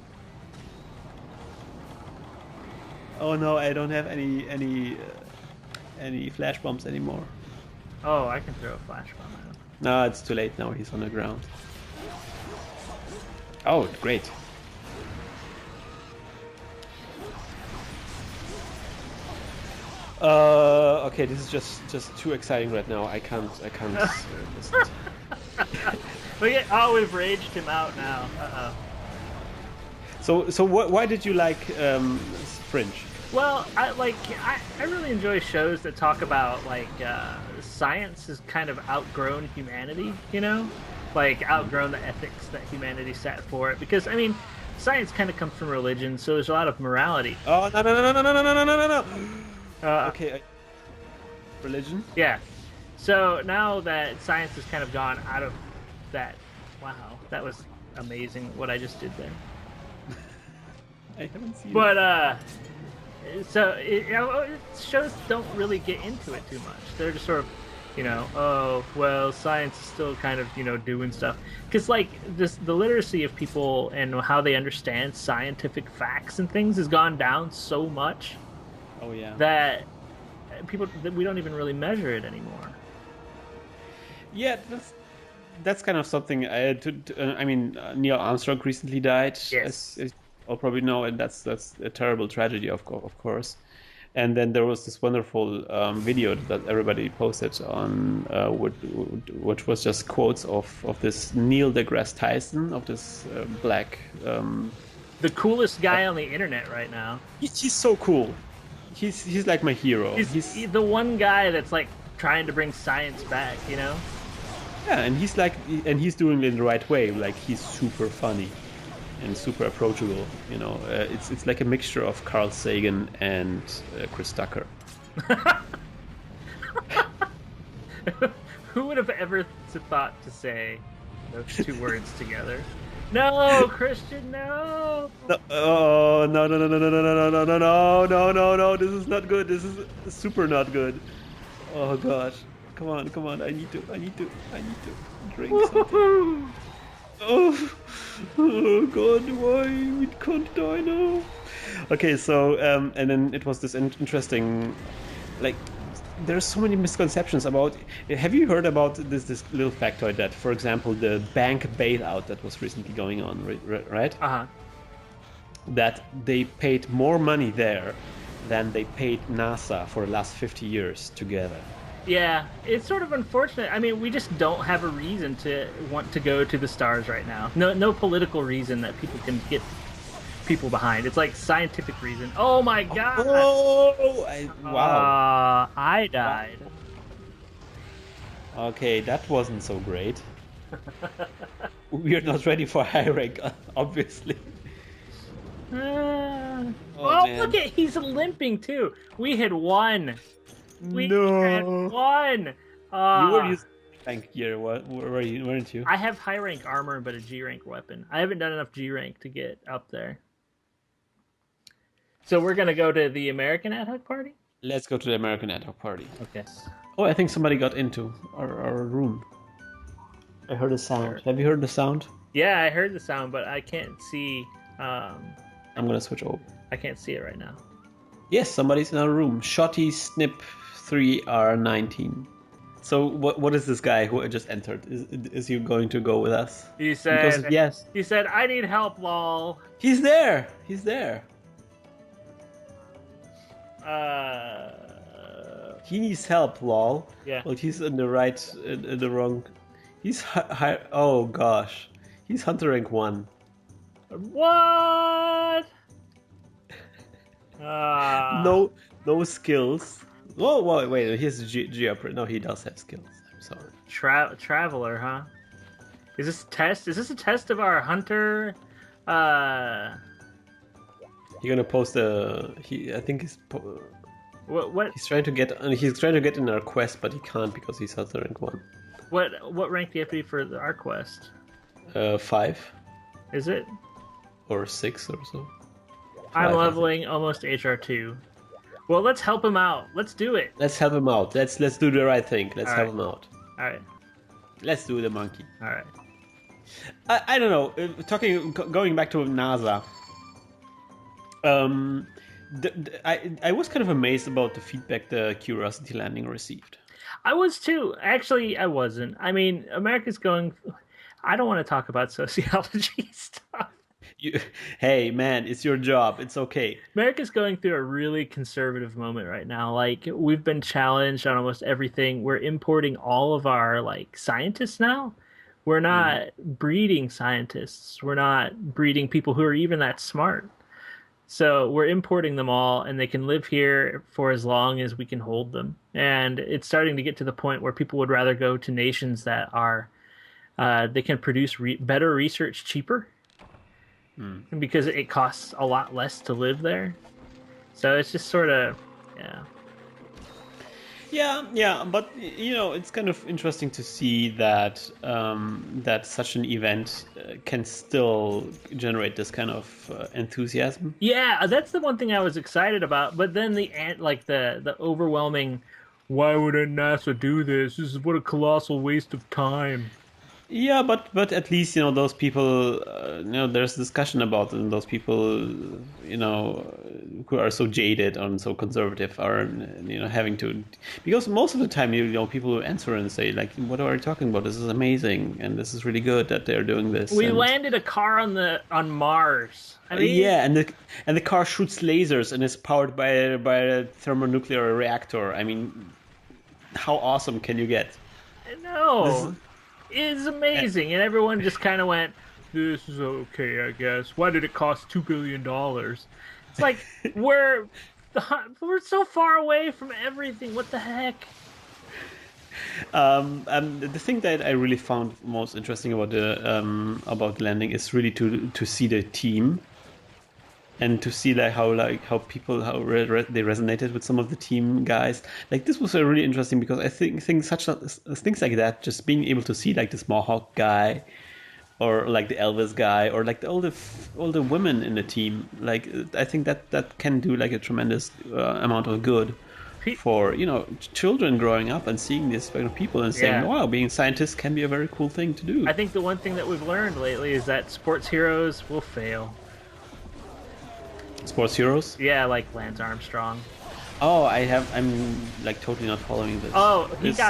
S1: Oh no, I don't have any flash bombs anymore.
S3: Oh, I can throw a flash bomb at him.
S1: No, it's too late now. He's on the ground. Oh, great. Okay, this is just too exciting right now. I can't.
S3: We've raged him out now.
S1: So why did you like Fringe?
S3: Well, I really enjoy shows that talk about science has kind of outgrown humanity, you know, like outgrown the ethics that humanity set for it. Because I mean, science kind of comes from religion, so there's a lot of morality.
S1: Oh no. Okay. Religion?
S3: Yeah. So now that science has kind of gone out of that, wow, that was amazing what I just did there.
S1: I haven't seen
S3: But shows don't really get into it too much. They're just sort of, oh well, science is still kind of doing stuff because the literacy of people and how they understand scientific facts and things has gone down so much.
S1: Oh yeah.
S3: That we don't even really measure it anymore.
S1: Yeah, that's kind of something. I mean, Neil Armstrong recently died.
S3: Yes.
S1: As you'll probably know, and that's a terrible tragedy, of course. And then there was this wonderful video that everybody posted on, which was just quotes of this Neil deGrasse Tyson, of this black.
S3: The coolest guy on the internet right now.
S1: He's so cool. He's like my hero.
S3: He's the one guy that's like trying to bring science back, you know?
S1: Yeah, and he's doing it in the right way. Like he's super funny and super approachable. It's like a mixture of Carl Sagan and Chris Tucker.
S3: Who would have ever thought to say those two words together? No, Krystian, no.
S1: Oh no! This is not good. This is super not good. Oh gosh! Come on! I need to drink something. Oh God! Why we can't die now? Okay, so and then it was this interesting, there's so many misconceptions about. Have you heard about this little factoid that, for example, the bank bailout that was recently going on, right?
S3: Uh-huh.
S1: That they paid more money there than they paid NASA for the last 50 years together.
S3: Yeah, it's sort of unfortunate. I mean, we just don't have a reason to want to go to the stars right now. No political reason that people can get people behind. It's like scientific reason. Oh my God!
S1: Wow!
S3: I died.
S1: Okay, that wasn't so great. We're not ready for high rank, obviously.
S3: Look at he's limping too. We had won. We had won.
S1: You were using rank gear. Weren't you?
S3: I have high rank armor, but a G rank weapon. I haven't done enough G rank to get up there. So we're gonna go to the American ad hoc party?
S1: Let's go to the American ad hoc party.
S3: Okay.
S1: Oh, I think somebody got into our room. I heard a sound. Have you heard the sound?
S3: Yeah, I heard the sound, but I can't see.
S1: I'm gonna switch over.
S3: I can't see it right now.
S1: Yes, somebody's in our room. Shotty Snip 3R19. So what is this guy who just entered? Is he going to go with us?
S3: He said
S1: yes.
S3: He said, "I need help, lol."
S1: He's there. He's there. He needs help, lol.
S3: Yeah.
S1: Well, he's in the wrong. He's high. Oh gosh, he's Hunter rank 1.
S3: What?
S1: No skills. Oh wait, here's Geoprit. No, he does have skills. I'm sorry.
S3: Traveler, huh? Is this a test? Is this a test of our hunter?
S1: You're gonna post a. I think
S3: What
S1: he's trying to get. He's trying to get in our quest, but he can't because he's at the rank 1.
S3: what rank do you have to be for our quest?
S1: 5
S3: Is it?
S1: or 6 or so.
S3: I'm
S1: 5,
S3: leveling almost HR2. Well, let's help him out. Let's do it.
S1: Let's help him out. Let's do the right thing. Let's
S3: All
S1: help
S3: right.
S1: him out.
S3: All right.
S1: Let's do the monkey.
S3: All right.
S1: I don't know. Going back to NASA. I was kind of amazed about the feedback the Curiosity landing received.
S3: I was too. Actually, I wasn't. I mean, America's going. I don't want to talk about sociology stuff.
S1: Hey, man, it's your job. It's okay.
S3: America's going through a really conservative moment right now. Like, we've been challenged on almost everything. We're importing all of our, like, scientists now. We're not breeding scientists. We're not breeding people who are even that smart. So we're importing them all, and they can live here for as long as we can hold them. And it's starting to get to the point where people would rather go to nations that are, they can produce better research cheaper. Because it costs a lot less to live there. So it's just sort of,
S1: Yeah, but it's kind of interesting to see that that such an event can still generate this kind of enthusiasm.
S3: Yeah, that's the one thing I was excited about. But then the overwhelming, why would NASA do this? This is what a colossal waste of time.
S1: Yeah, but at least those people. There's discussion about them. Those people, who are so jaded and so conservative are, having to, because most of the time, people will answer and say like, "What are you talking about? This is amazing, and this is really good that they're doing this."
S3: We landed a car on Mars. I mean,
S1: yeah, and the car shoots lasers and is powered by a thermonuclear reactor. I mean, how awesome can you get?
S3: No. It's amazing, and everyone just kind of went, "This is okay, I guess. Why did it cost $2 billion?" It's like we're so far away from everything. What the heck?
S1: The thing that I really found most interesting about the landing is really to see the team. And to see how people they resonated with some of the team guys. Like, this was really interesting because I think things like that, just being able to see like the Mohawk guy, or like the Elvis guy, or like all the women in the team. Like, I think that can do like a tremendous amount of good for children growing up and seeing these kind of people and saying, "Wow, being scientists can be a very cool thing to do."
S3: I think the one thing that we've learned lately is that sports heroes will fail.
S1: Sports heroes?
S3: Yeah, like Lance Armstrong.
S1: Oh, I'm like totally not following this.
S3: Oh,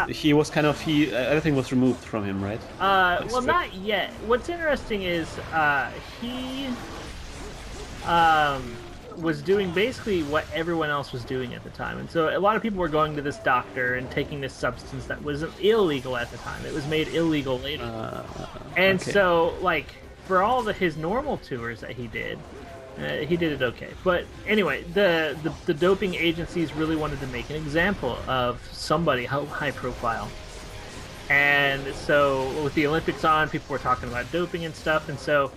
S1: he was kind of everything was removed from him, right?
S3: Well, not yet. What's interesting is he was doing basically what everyone else was doing at the time, and so a lot of people were going to this doctor and taking this substance that was illegal at the time. It was made illegal later, and so like for all his normal tours that he did it okay. But anyway, the doping agencies really wanted to make an example of somebody high profile. And so with the Olympics on, people were talking about doping and stuff, and so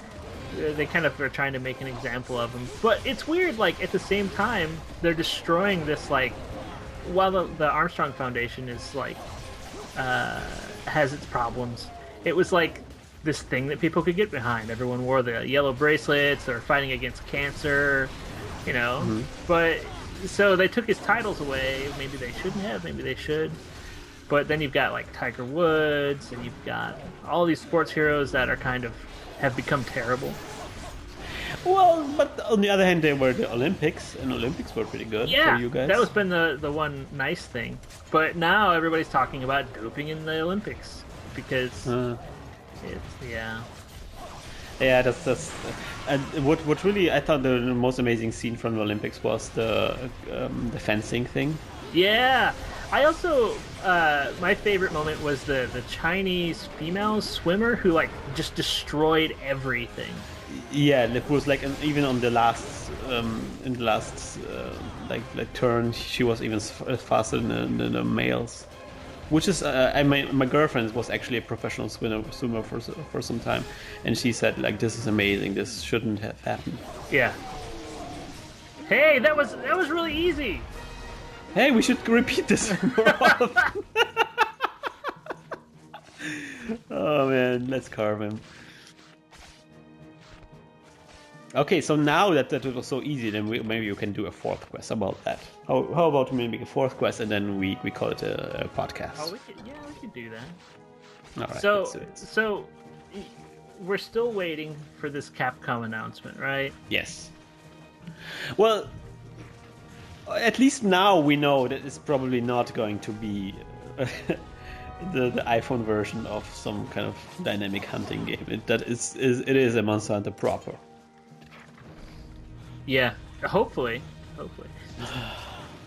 S3: they kind of are trying to make an example of him. But it's weird, like, at the same time, they're destroying this, like, while the Armstrong Foundation is, like, has its problems, it was, like, this thing that people could get behind. Everyone wore the yellow bracelets. They were fighting against cancer, But so they took his titles away. Maybe they shouldn't have. Maybe they should. But then you've got like Tiger Woods, and you've got all these sports heroes that are kind of have become terrible.
S1: Well, but on the other hand, they were the Olympics, and Olympics were pretty good for you guys.
S3: That was been the one nice thing. But now everybody's talking about doping in the Olympics because. Yeah, that's and what really I thought the most amazing scene from the Olympics was the fencing thing. Yeah, I also my favorite moment was the Chinese female swimmer who like just destroyed everything.
S1: Yeah, it was like even on the last like turn, she was even faster than the males. Which is, my girlfriend was actually a professional swimmer for some time, and she said like, "This is amazing. This shouldn't have happened."
S3: Yeah. Hey, that was really easy.
S1: Hey, we should repeat this more often. Oh man, let's carve him. Okay, so now that it was so easy, then maybe you can do a fourth quest about that. How about we make a fourth quest and then we call it a podcast?
S3: Oh, we could do that.
S1: All right,
S3: So
S1: let's do it.
S3: so we're still waiting for this Capcom announcement, right?
S1: Yes. Well, at least now we know that it's probably not going to be the iPhone version of some kind of dynamic hunting game. It is a Monster Hunter proper.
S3: Yeah, hopefully.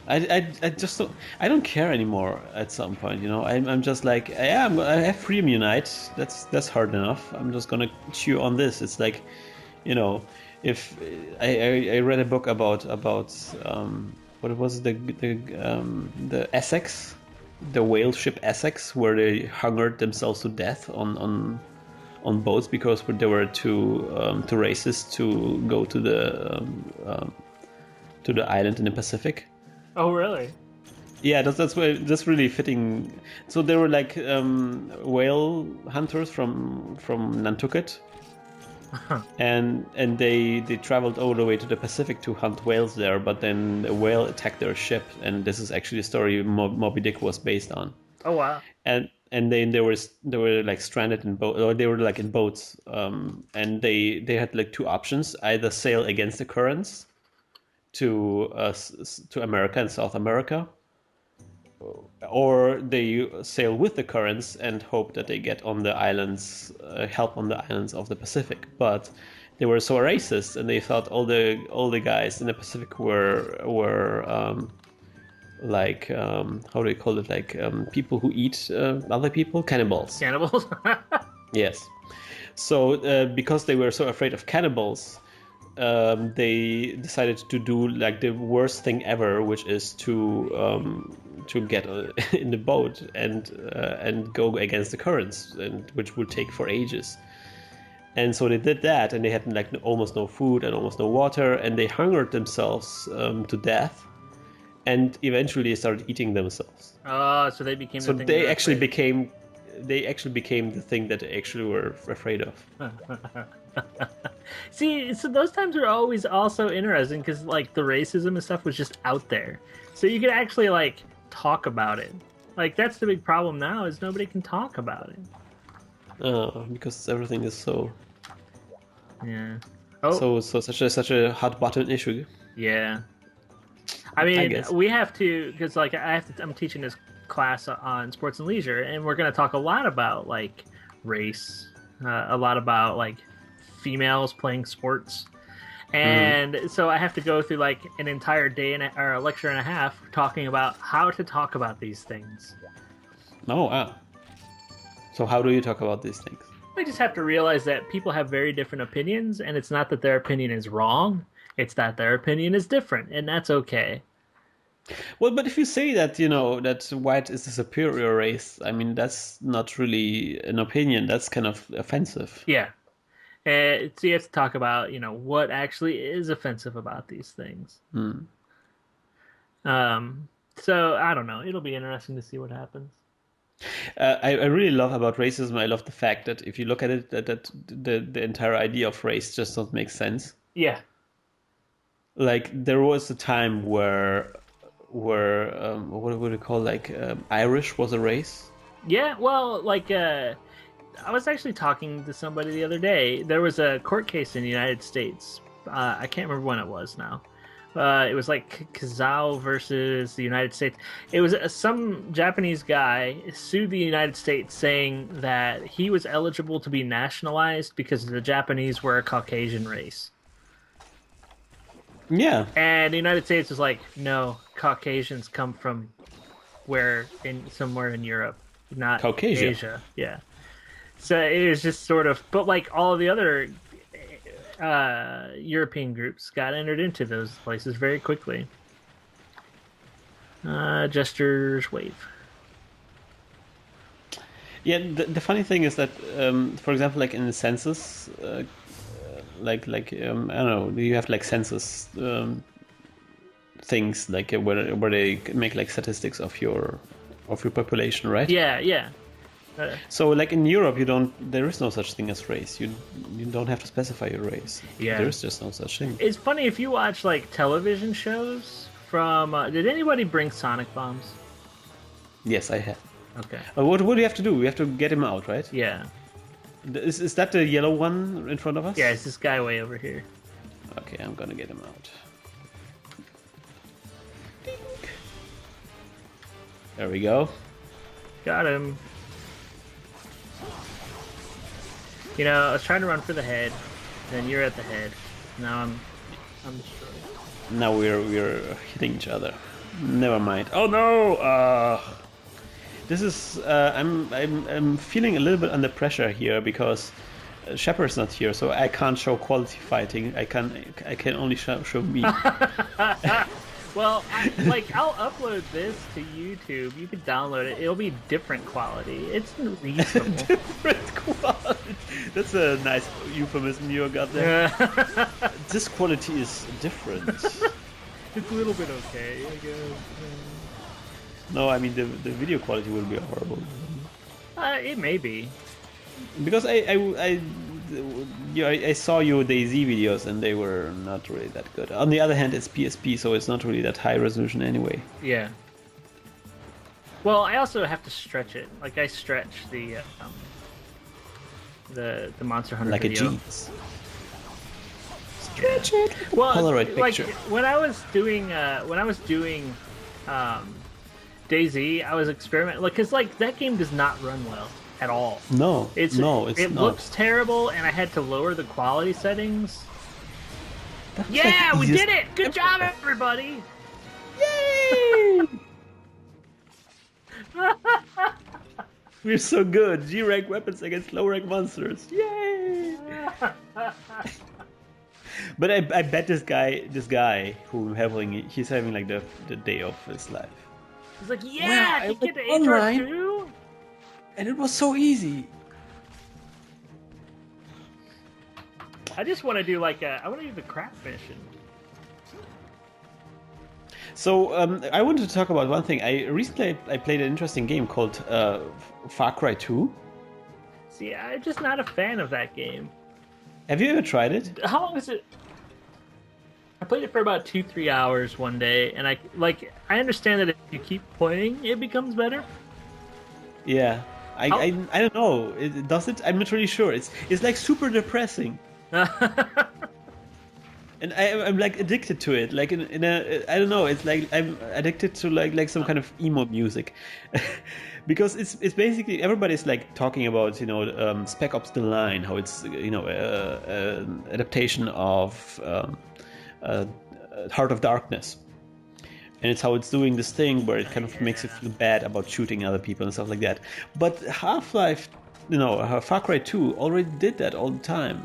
S1: I just don't care anymore at some point, you know. I'm just like, yeah, I have Freedom Unite. That's hard enough. I'm just gonna chew on this. It's like, you know, if I read a book about what was the Essex, the whale ship Essex, where they hungered themselves to death on boats because they were too racist to go to the island in the Pacific.
S3: Oh, really?
S1: Yeah, that's really fitting. So they were like whale hunters from Nantucket, and they traveled all the way to the Pacific to hunt whales there. But then a whale attacked their ship, and this is actually the story Moby Dick was based on.
S3: Oh wow!
S1: And then they were like stranded in boat, or they were like in boats, and they had like two options: either sail against the currents to America and South America, or they sail with the currents and hope that they get on the islands, help on the islands of the Pacific. But they were so racist, and they thought all the guys in the Pacific were like how do you call it, like people who eat other people, cannibals. Yes. So because they were so afraid of cannibals, they decided to do like the worst thing ever, which is to get in the boat and go against the currents, and which would take for ages. And so they did that, and they had like almost no food and almost no water, and they hungered themselves to death. And eventually they started eating themselves.
S3: Oh, so they became.
S1: So they actually became the thing that they actually were afraid of.
S3: See, so those times were always also interesting because like the racism and stuff was just out there, so you could actually like talk about it. Like that's the big problem now is nobody can talk about it.
S1: Oh, because everything is so.
S3: Yeah. Oh.
S1: So such a hot button issue.
S3: Yeah. I mean, we have to, because like I'm teaching this class on sports and leisure, and we're going to talk a lot about like race, a lot about like females playing sports, and so I have to go through like an entire day or a lecture and a half talking about how to talk about these things.
S1: Oh wow! So how do you talk about these things?
S3: I just have to realize that people have very different opinions, and it's not that their opinion is wrong. It's that their opinion is different, and that's okay.
S1: Well, but if you say that, you know, that white is the superior race, I mean, that's not really an opinion. That's kind of offensive.
S3: Yeah. So you have to talk about, you know, what actually is offensive about these things. So, I don't know. It'll be interesting to see what happens.
S1: I really love about racism, I love the fact that if you look at it, that the entire idea of race just doesn't make sense.
S3: Yeah.
S1: Like there was a time where what would you call, like Irish was a race?
S3: Yeah, well, like I was actually talking to somebody the other day. There was a court case in the United States. I can't remember when it was now. It was like Kazao versus the United States. It was some Japanese guy sued the United States saying that he was eligible to be nationalized because the Japanese were a Caucasian race.
S1: Yeah.
S3: And the United States was like, no, Caucasians come from somewhere in Europe, not
S1: Caucasia.
S3: Asia. Yeah. So it was just sort of, but like all of the other European groups got entered into those places very quickly. Gestures wave.
S1: Yeah, the funny thing is that, for example, like in the census, like I don't know, you have like census things like where they make like statistics of your population, right?
S3: Yeah.
S1: So like in Europe, there is no such thing as race. You don't have to specify your race.
S3: Yeah.
S1: There is just no such thing.
S3: It's funny if you watch like television shows from. Did anybody bring sonic bombs?
S1: Yes, I have.
S3: Okay.
S1: What do you have to do? We have to get him out, right?
S3: Yeah.
S1: Is that the yellow one in front of us?
S3: Yeah, it's this guy way over here.
S1: Okay, I'm gonna get him out. There we go.
S3: Got him. You know, I was trying to run for the head, then you're at the head. Now I'm destroyed.
S1: Now we're hitting each other. Never mind. Oh no! This is I'm feeling a little bit under pressure here because Shepard's not here, so I can't show quality fighting. I can only show me.
S3: Well, I'll upload this to YouTube. You can download it. It'll be different quality. It's reasonable.
S1: Different quality. That's a nice euphemism you got there. This quality is different.
S3: It's a little bit okay, I guess.
S1: No, I mean the video quality will be horrible.
S3: It may be.
S1: Because I saw your DayZ videos and they were not really that good. On the other hand, it's PSP, so it's not really that high resolution anyway.
S3: Yeah. Well, I also have to stretch it. Like I stretch the Monster Hunter
S1: like
S3: video.
S1: a jeans. Stretch it.
S3: Well,
S1: Polaroid
S3: like
S1: picture.
S3: when I was doing DayZ, I was experimenting, because like that game does not run well at all.
S1: No,
S3: it
S1: not.
S3: looks terrible, and I had to lower the quality settings.
S1: That's
S3: Yeah,
S1: like
S3: we
S1: easiest-
S3: did it! Good job, everybody!
S1: Yay! We're so good. G-rank weapons against low-rank monsters. Yay! But I bet this guy who he's having like the day of his life.
S3: He's like, yeah,
S1: Wow,
S3: you get the
S1: I went online.
S3: HR too?
S1: And it was so easy.
S3: I just want to do I want to do the crap mission.
S1: So I wanted to talk about one thing. Recently I played an interesting game called Far Cry 2.
S3: See, I'm just not a fan of that game.
S1: Have you ever tried it?
S3: How long is it? I played it for about 2-3 hours one day, and I understand that if you keep playing, it becomes better.
S1: Yeah, I don't know. Does it? I'm not really sure. It's like super depressing, and I'm like addicted to it. Like in a I don't know. It's like I'm addicted to like some kind of emo music, because it's basically everybody's like talking about Spec Ops: The Line, how it's an adaptation of Heart of Darkness. And it's how it's doing this thing where it kind of makes you feel bad about shooting other people and stuff like that. But Half-Life, Far Cry 2 already did that all the time.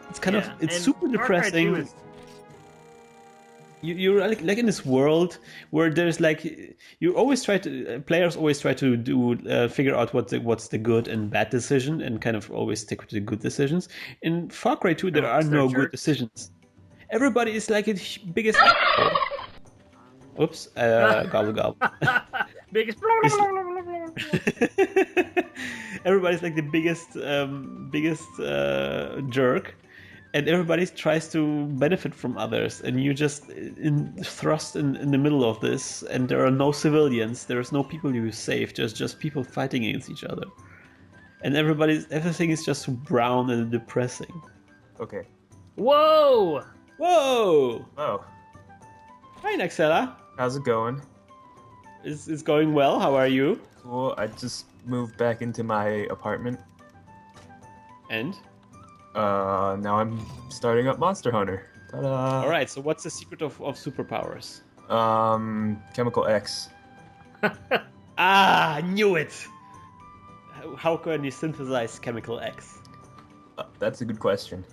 S1: It's kind of, it's super depressing.
S3: Is...
S1: You're like in this world where there's like, players always try to do, figure out what's the good and bad decision and kind of always stick with the good decisions. In Far Cry 2, there are no good decisions. Everybody is like its biggest... Oops, gobble gobble.
S3: Biggest.
S1: Everybody's like the biggest jerk, and everybody tries to benefit from others, and you just thrust in the middle of this, and there are no civilians, there's no people you save, just people fighting against each other, and everything is just brown and depressing.
S4: Okay.
S3: Whoa!
S1: Whoa!
S4: Oh,
S1: Hi, Nexal.
S4: how's it going?
S1: It's going well. How are you?
S4: Cool. I just moved back into my apartment.
S1: And?
S4: Now I'm starting up Monster Hunter. Ta-da!
S1: All right. So, what's the secret of superpowers?
S4: Chemical X.
S1: Ah, I knew it. How can you synthesize Chemical X?
S4: That's a good question.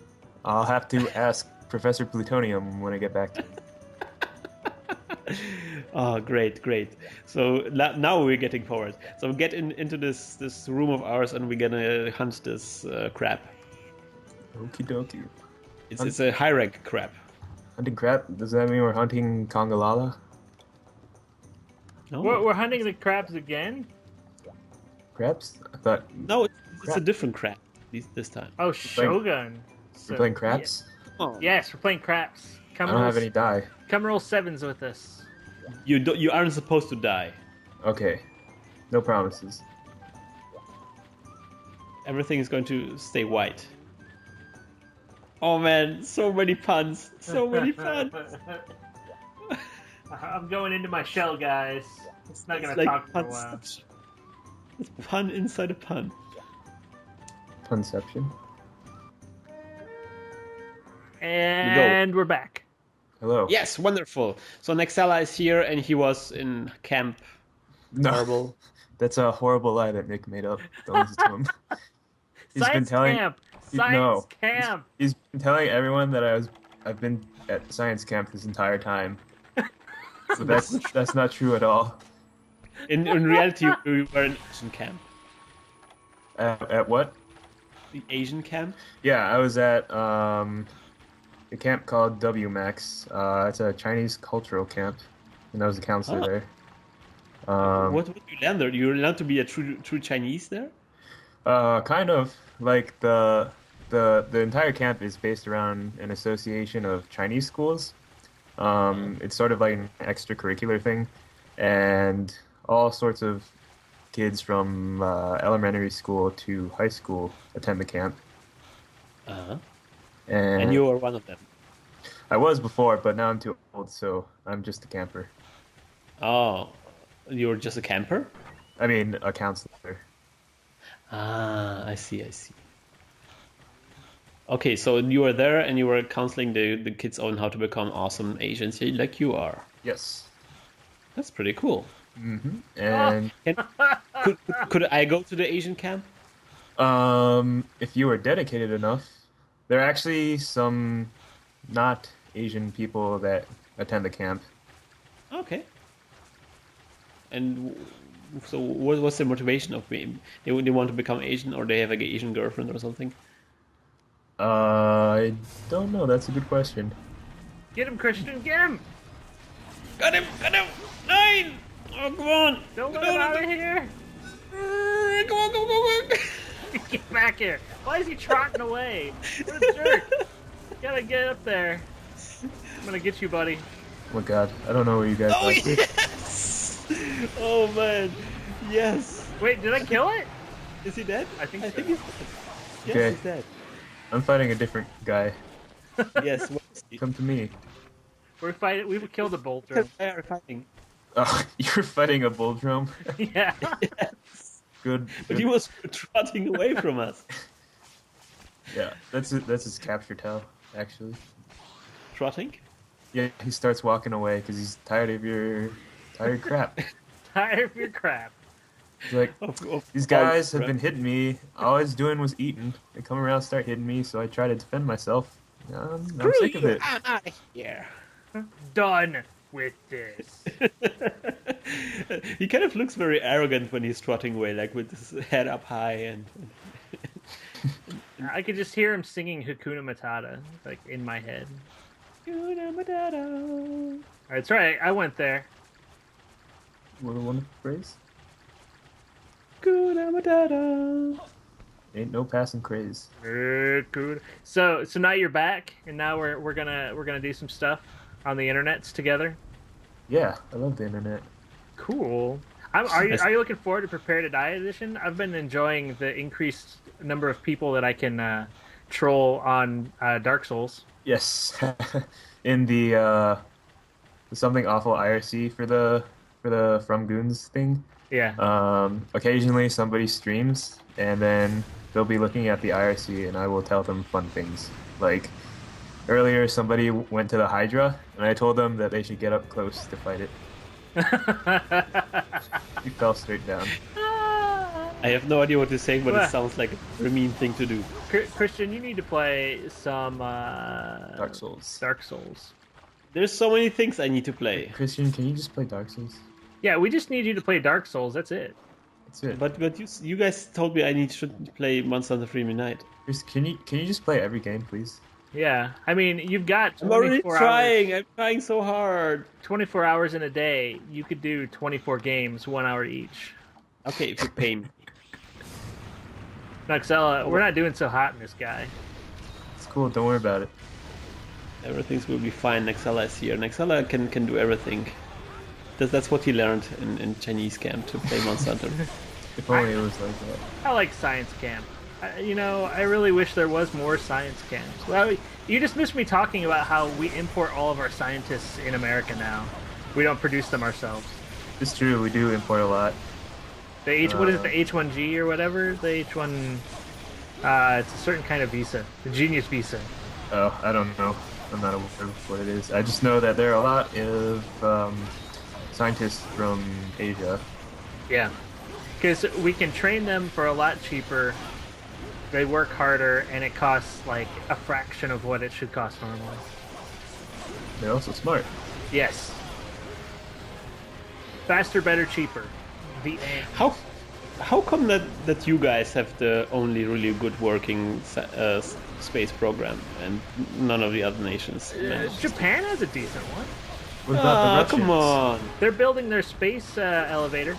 S4: I'll have to ask Professor Plutonium when I get back to him.
S1: Oh, great. So now we're getting forward. So get into this room of ours, and we're gonna hunt this crab.
S4: Okie dokie.
S1: It's a high rank crab.
S4: Hunting crab? Does that mean we're hunting Kongalala?
S1: No,
S3: We're hunting the crabs again?
S4: Crabs? I thought
S1: no, it's a different crab this time.
S3: Oh, Shogun.
S4: we're playing craps.
S1: Oh.
S3: Yes, we're playing craps.
S4: I don't have any die.
S3: Come roll sevens with us.
S1: You aren't supposed to die.
S4: Okay. No promises.
S1: Everything is going to stay white. Oh man, so many puns. So many puns.
S3: I'm going into my shell, guys. It's not going to
S1: Like
S3: talk for a while.
S1: It's pun inside a pun.
S4: Punception.
S3: And we're back.
S4: Hello.
S1: Yes, wonderful. So Nexala is here and he was in camp.
S4: No.
S1: Horrible.
S4: That's a horrible lie that Nick made up. Don't listen to him.
S3: Science camp. Science camp.
S4: He's been telling everyone that I've been at science camp this entire time. So that's not true at all.
S1: In reality, we were in Asian camp.
S4: At what?
S1: The Asian camp?
S4: Yeah, I was at a camp called WMAX. It's a Chinese cultural camp, and I was a counselor there.
S1: What did you learn there? You learned to be a true Chinese there?
S4: Kind of. Like the entire camp is based around an association of Chinese schools. It's sort of like an extracurricular thing, and all sorts of kids from elementary school to high school attend the camp.
S1: Uh-huh.
S4: And
S1: you were one of them.
S4: I was before, but now I'm too old, so I'm just a camper.
S1: Oh, you were just a camper?
S4: I mean, a counselor.
S1: Ah, I see. Okay, so you were there and you were counseling the kids on how to become awesome Asians like you are.
S4: Yes.
S1: That's pretty cool.
S4: Mm-hmm. And
S1: Could I go to the Asian camp?
S4: if you were dedicated enough, there are actually some not Asian people that attend the camp.
S1: Okay. And so what's the motivation of being? They want to become Asian, or they have like an Asian girlfriend or something?
S4: I don't know. That's a good question.
S3: Get him, Krystian, get him!
S1: Got him! 9! Oh, come on!
S3: Don't let him out of here!
S1: Come on!
S3: Get back here! Why is he trotting away? What a jerk! Gotta get up there. I'm gonna get you, buddy.
S4: Oh my god, I don't know where you guys
S1: Oh
S4: are.
S1: yes! Oh man, yes.
S3: Wait, did I kill it?
S1: Is he dead?
S3: I think so.
S1: he's dead. Yes,
S4: Okay.
S1: he's dead.
S4: I'm fighting a different guy.
S1: Yes. What is he?
S4: Come to me.
S3: We're fighting. We killed a bolt drone.
S1: They are fighting.
S4: Oh, you're fighting a bull drum?
S3: Yeah.
S1: Yes.
S4: Good.
S1: But he was trotting away from us.
S4: Yeah, that's his capture tell, actually.
S1: Trotting?
S4: Yeah, he starts walking away because he's tired of your crap.
S3: Tired of your crap.
S4: He's like, these guys have been hitting me. All I was doing was eating. They come around, start hitting me, so I try to defend myself. I'm sick of it.
S1: I'm out of here.
S3: Done with this.
S1: He kind of looks very arrogant when he's trotting away, like with his head up high and.
S3: I could just hear him singing Hakuna Matata, like in my head.
S1: Hakuna Matata.
S3: That's right. I went there.
S4: What a wonderful phrase.
S1: Hakuna Matata.
S4: Ain't no passing craze.
S3: Good. So now you're back, and now we're gonna do some stuff on the internets together.
S4: Yeah, I love the internet.
S3: Cool. Are you looking forward to Prepare to Die edition? I've been enjoying the increased number of people that I can troll on Dark Souls.
S4: Yes, in the something awful IRC for the From Goons thing.
S3: Yeah.
S4: Occasionally somebody streams, and then they'll be looking at the IRC, and I will tell them fun things. Like earlier, somebody went to the Hydra, and I told them that they should get up close to fight it. He fell straight down.
S1: I have no idea what you're saying, but it sounds like a very mean thing to do.
S3: Krystian, you need to play some
S4: Dark Souls.
S3: Dark Souls.
S1: There's so many things I need to play.
S4: Krystian, can you just play Dark Souls?
S3: Yeah, we just need you to play Dark Souls. That's it.
S4: That's it.
S1: But you guys told me I should play Monster Hunter Free Midnight.
S4: Chris, can you just play every game, please?
S3: Yeah, I mean, you've got
S1: I'm already
S3: 24
S1: trying.
S3: hours.
S1: I'm trying so hard.
S3: 24 hours in a day. You could do 24 games, 1 hour each.
S1: Okay, if you pay me.
S3: Nexal, we're not doing so hot in this guy.
S4: It's cool. Don't worry about it.
S1: Everything will be fine. Nexala is here. Nexala can do everything. That's what he learned in Chinese camp to play Monster Hunter.
S4: If only it was like that.
S3: I like science camp. I really wish there was more science camps. Well, you just missed me talking about how we import all of our scientists in America now. We don't produce them ourselves.
S4: It's true. We do import a lot.
S3: What is it, the H1G or whatever? The H1... it's a certain kind of visa. The Genius Visa.
S4: Oh, I don't know. I'm not aware of what it is. I just know that there are a lot of scientists from Asia.
S3: Yeah. Because we can train them for a lot cheaper. They work harder, and it costs like a fraction of what it should cost normally.
S4: They're also smart.
S3: Yes. Faster, better, cheaper. The end.
S1: How come that you guys have the only really good working space program and none of the other nations?
S3: Japan has a decent one.
S4: What about the Russians?
S1: Come on.
S3: They're building their space elevator.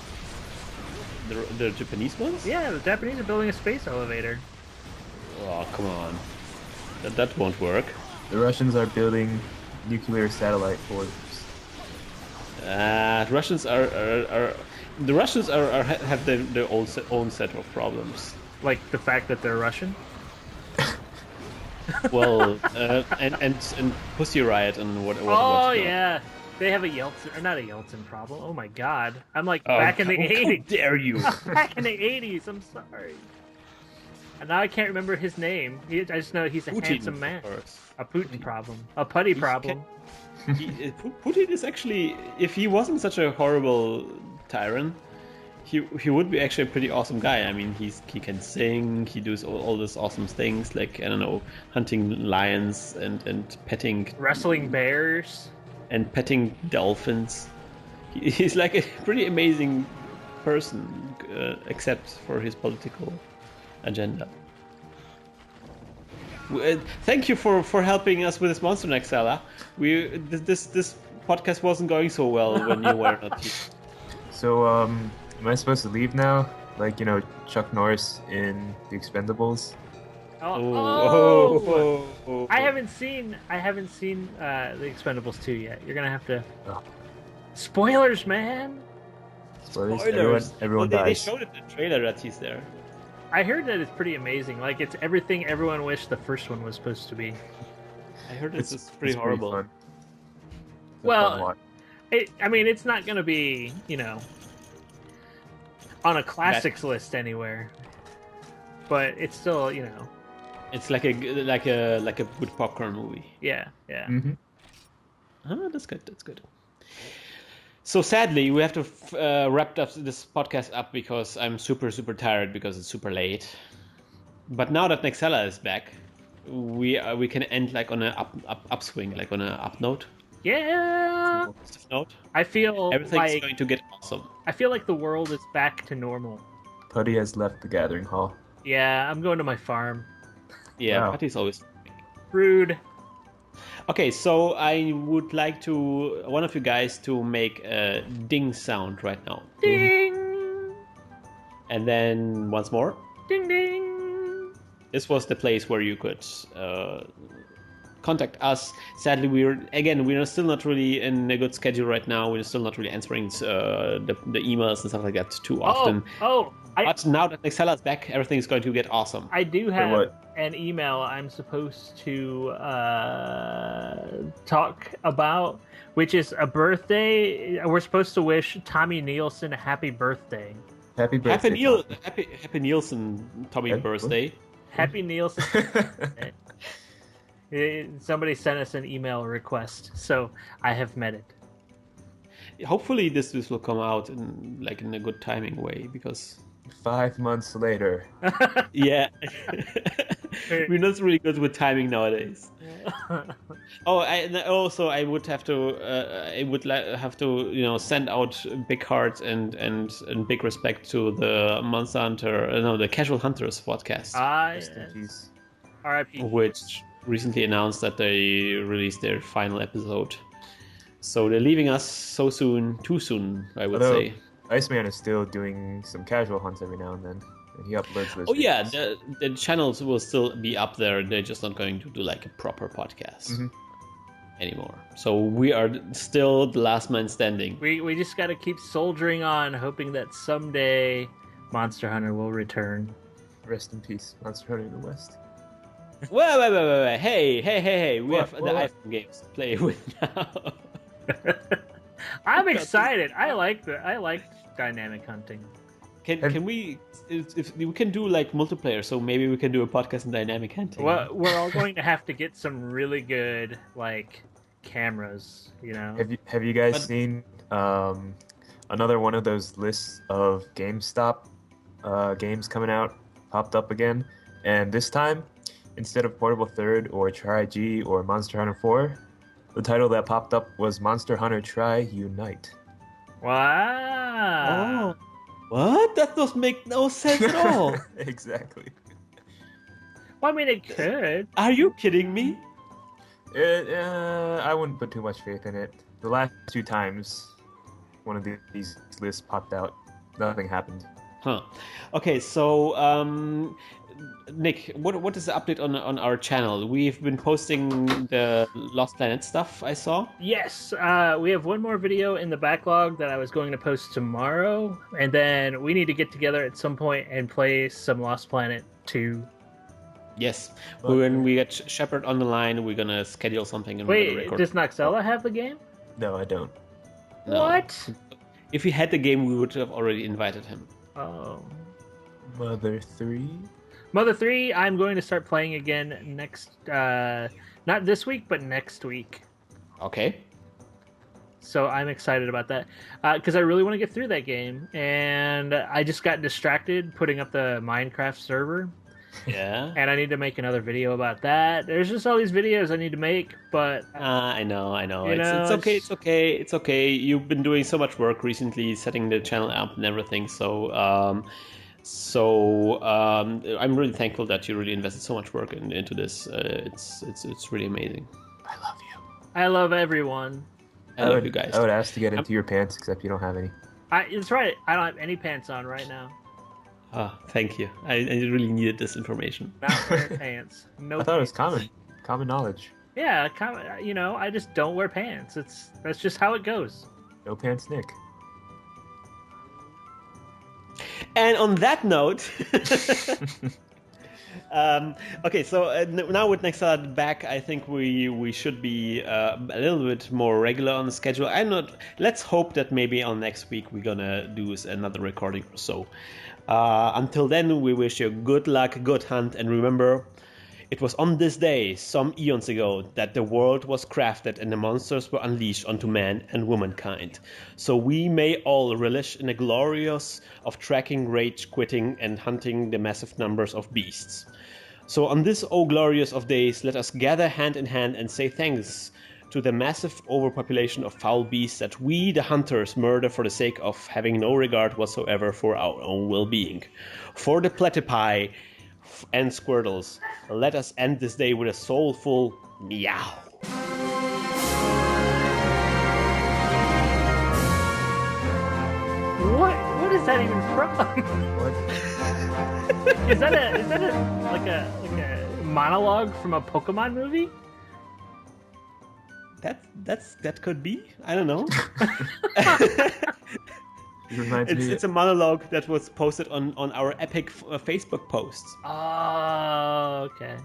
S1: The Japanese ones?
S3: Yeah, the Japanese are building a space elevator.
S1: Oh, come on. That won't work.
S4: The Russians are building nuclear satellite forts.
S1: Russians have their own set of problems.
S3: Like the fact that they're Russian?
S1: Well, and Pussy Riot and what?
S3: Oh yeah, they have a Yeltsin, or not a Yeltsin problem. Oh my god, I'm like back in the 80s.
S1: How dare you?
S3: Back in the 80s. I'm sorry. And now I can't remember his name. I just know he's a
S1: Putin,
S3: handsome man.
S1: of course.
S3: A Putin problem. A putty problem.
S1: Putin is actually, if he wasn't such a horrible tyrant, he would be actually a pretty awesome guy. I mean, he can sing, he does all these awesome things, like, I don't know, hunting lions and petting...
S3: Wrestling bears.
S1: And petting dolphins. He's like a pretty amazing person, except for his political agenda. Thank you for helping us with this monster, Nexala. This podcast wasn't going so well when you were not here.
S4: So, am I supposed to leave now? Like, you know, Chuck Norris in The Expendables?
S1: Oh.
S3: I haven't seen The Expendables 2 yet. You're gonna have to.
S4: Oh.
S3: Spoilers, man.
S4: Spoilers. Everyone
S1: They
S4: dies.
S1: showed it in the trailer that he's there.
S3: I heard that it's pretty amazing. Like, it's everything everyone wished the first one was supposed to be.
S1: I heard it's pretty horrible.
S4: Fun.
S3: Well, it's not gonna be, on a classics list anywhere. But it's still,
S1: It's like a good popcorn movie.
S3: Yeah.
S4: Mm-hmm.
S1: Oh, that's good. That's good. So sadly, we have to wrap up this podcast up because I'm super tired because it's super late. But now that Nexala is back, we can end like on an upswing, like on an up note.
S3: Yeah.
S1: Note.
S3: I feel
S1: everything's
S3: like
S1: going to get awesome.
S3: I feel like the world is back to normal.
S4: Putty has left the gathering hall.
S3: Yeah, I'm going to my farm.
S1: Yeah,
S4: Wow.
S1: Patty's always
S3: Rude.
S1: Okay, so I would like one of you guys to make a ding sound right now.
S3: Ding.
S1: And then once more.
S3: Ding ding.
S1: This was the place where you could contact us. Sadly, we're still not really in a good schedule right now. We're still not really answering the emails and stuff like that too often. But now that Nexala's back, everything's going to get awesome.
S3: I do have an email I'm supposed to talk about, which is a birthday. We're supposed to wish Tommy Nielsen a happy birthday.
S4: Happy birthday.
S1: Happy Nielsen Tommy birthday.
S3: Happy Nielsen. Somebody sent us an email request, so I have met it.
S1: Hopefully this will come out in a good timing way, because
S4: 5 months later.
S1: Yeah. We're not really good with timing nowadays. I would have to send out big hearts and big respect to the Monster Hunter, the Casual Hunters podcast,
S3: R.I.P.
S1: recently announced that they released their final episode. So they're leaving us so soon, too soon, I would say.
S4: Iceman is still doing some casual hunts every now and then, and he uploads those.
S1: Oh yeah,
S4: videos.
S1: the channels will still be up there. They're just not going to do like a proper podcast anymore. So we are still the last man standing.
S3: We just got to keep soldiering on, hoping that someday Monster Hunter will return.
S4: Rest in peace, Monster Hunter in the West.
S1: Wait. Hey. We have the
S4: What?
S1: iPhone games to play with now.
S3: I'm excited. I like dynamic hunting.
S1: Can we? If we can do like multiplayer, so maybe we can do a podcast in dynamic hunting.
S3: Well, we're all going to have to get some really good like cameras, you know.
S4: Have you guys seen another one of those lists of GameStop games coming out popped up again? And this time, instead of Portable Third or Tri-G or Monster Hunter 4, the title that popped up was Monster Hunter Tri-Unite.
S3: Wow.
S1: Oh, what? That doesn't make no sense at all.
S4: Exactly.
S3: Well, I mean, it could.
S1: Are you kidding me?
S4: I wouldn't put too much faith in it. The last 2 times one of these lists popped out, nothing happened.
S1: Huh. Okay, so Nick, what is the update on our channel? We've been posting the Lost Planet stuff, I saw.
S3: Yes, we have one more video in the backlog that I was going to post tomorrow, and then we need to get together at some point and play some Lost Planet 2.
S1: Yes. When we get Shepard on the line, we're gonna schedule something and we're gonna
S3: Wait,
S1: record.
S3: does Nexal have the game?
S4: No, I don't.
S1: No.
S3: What?
S1: If he had the game, we would have already invited him.
S3: Oh.
S4: Mother 3?
S3: Mother 3, I'm going to start playing again next, not this week, but next week.
S1: Okay.
S3: So I'm excited about that because I really want to get through that game, and I just got distracted putting up the Minecraft server,
S1: Yeah.
S3: and I need to make another video about that. There's just all these videos I need to make, but
S1: I know.
S3: You know,
S1: It's okay. You've been doing so much work recently, setting the channel up and everything. So I'm really thankful that you really invested so much work into this. It's really amazing.
S4: I love you.
S3: I love everyone.
S1: I love you guys.
S4: I would ask to get into your pants, except you don't have any.
S3: It's right. I don't have any pants on right now.
S1: Thank you. I really needed this information.
S3: Not wearing pants. No.
S4: I thought it was
S3: pants.
S4: common knowledge.
S3: Yeah, you know, I just don't wear pants. That's just how it goes.
S4: No pants, Nick.
S1: And on that note, okay, so now with Nexal back, I think we should be a little bit more regular on the schedule. Let's hope that maybe on next week we're gonna do another recording or so. Until then, we wish you good luck, good hunt, and remember, it was on this day, some eons ago, that the world was crafted and the monsters were unleashed onto man and womankind. So we may all relish in the glorious of tracking, rage quitting, and hunting the massive numbers of beasts. So on this glorious of days, let us gather hand in hand and say thanks to the massive overpopulation of foul beasts that we, the hunters, murder for the sake of having no regard whatsoever for our own well-being. For the platypi and squirtles, let us end this day with a soulful meow.
S3: What is that even from?
S4: What?
S3: Is that like a monologue from a Pokemon movie?
S1: That could be. I don't know.
S4: It reminds me.
S1: It's a monologue that was posted on our epic Facebook posts.
S3: Oh, okay.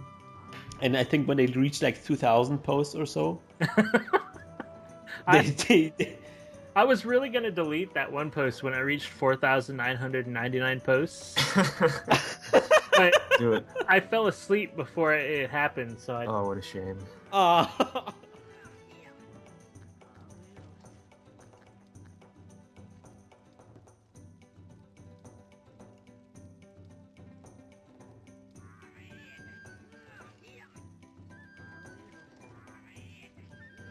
S1: And I think when they reached like 2,000 posts or so,
S3: I was really gonna delete that one post when I reached 4,999 posts. But
S4: Do it.
S3: I fell asleep before it happened, so I.
S4: Oh, what a shame.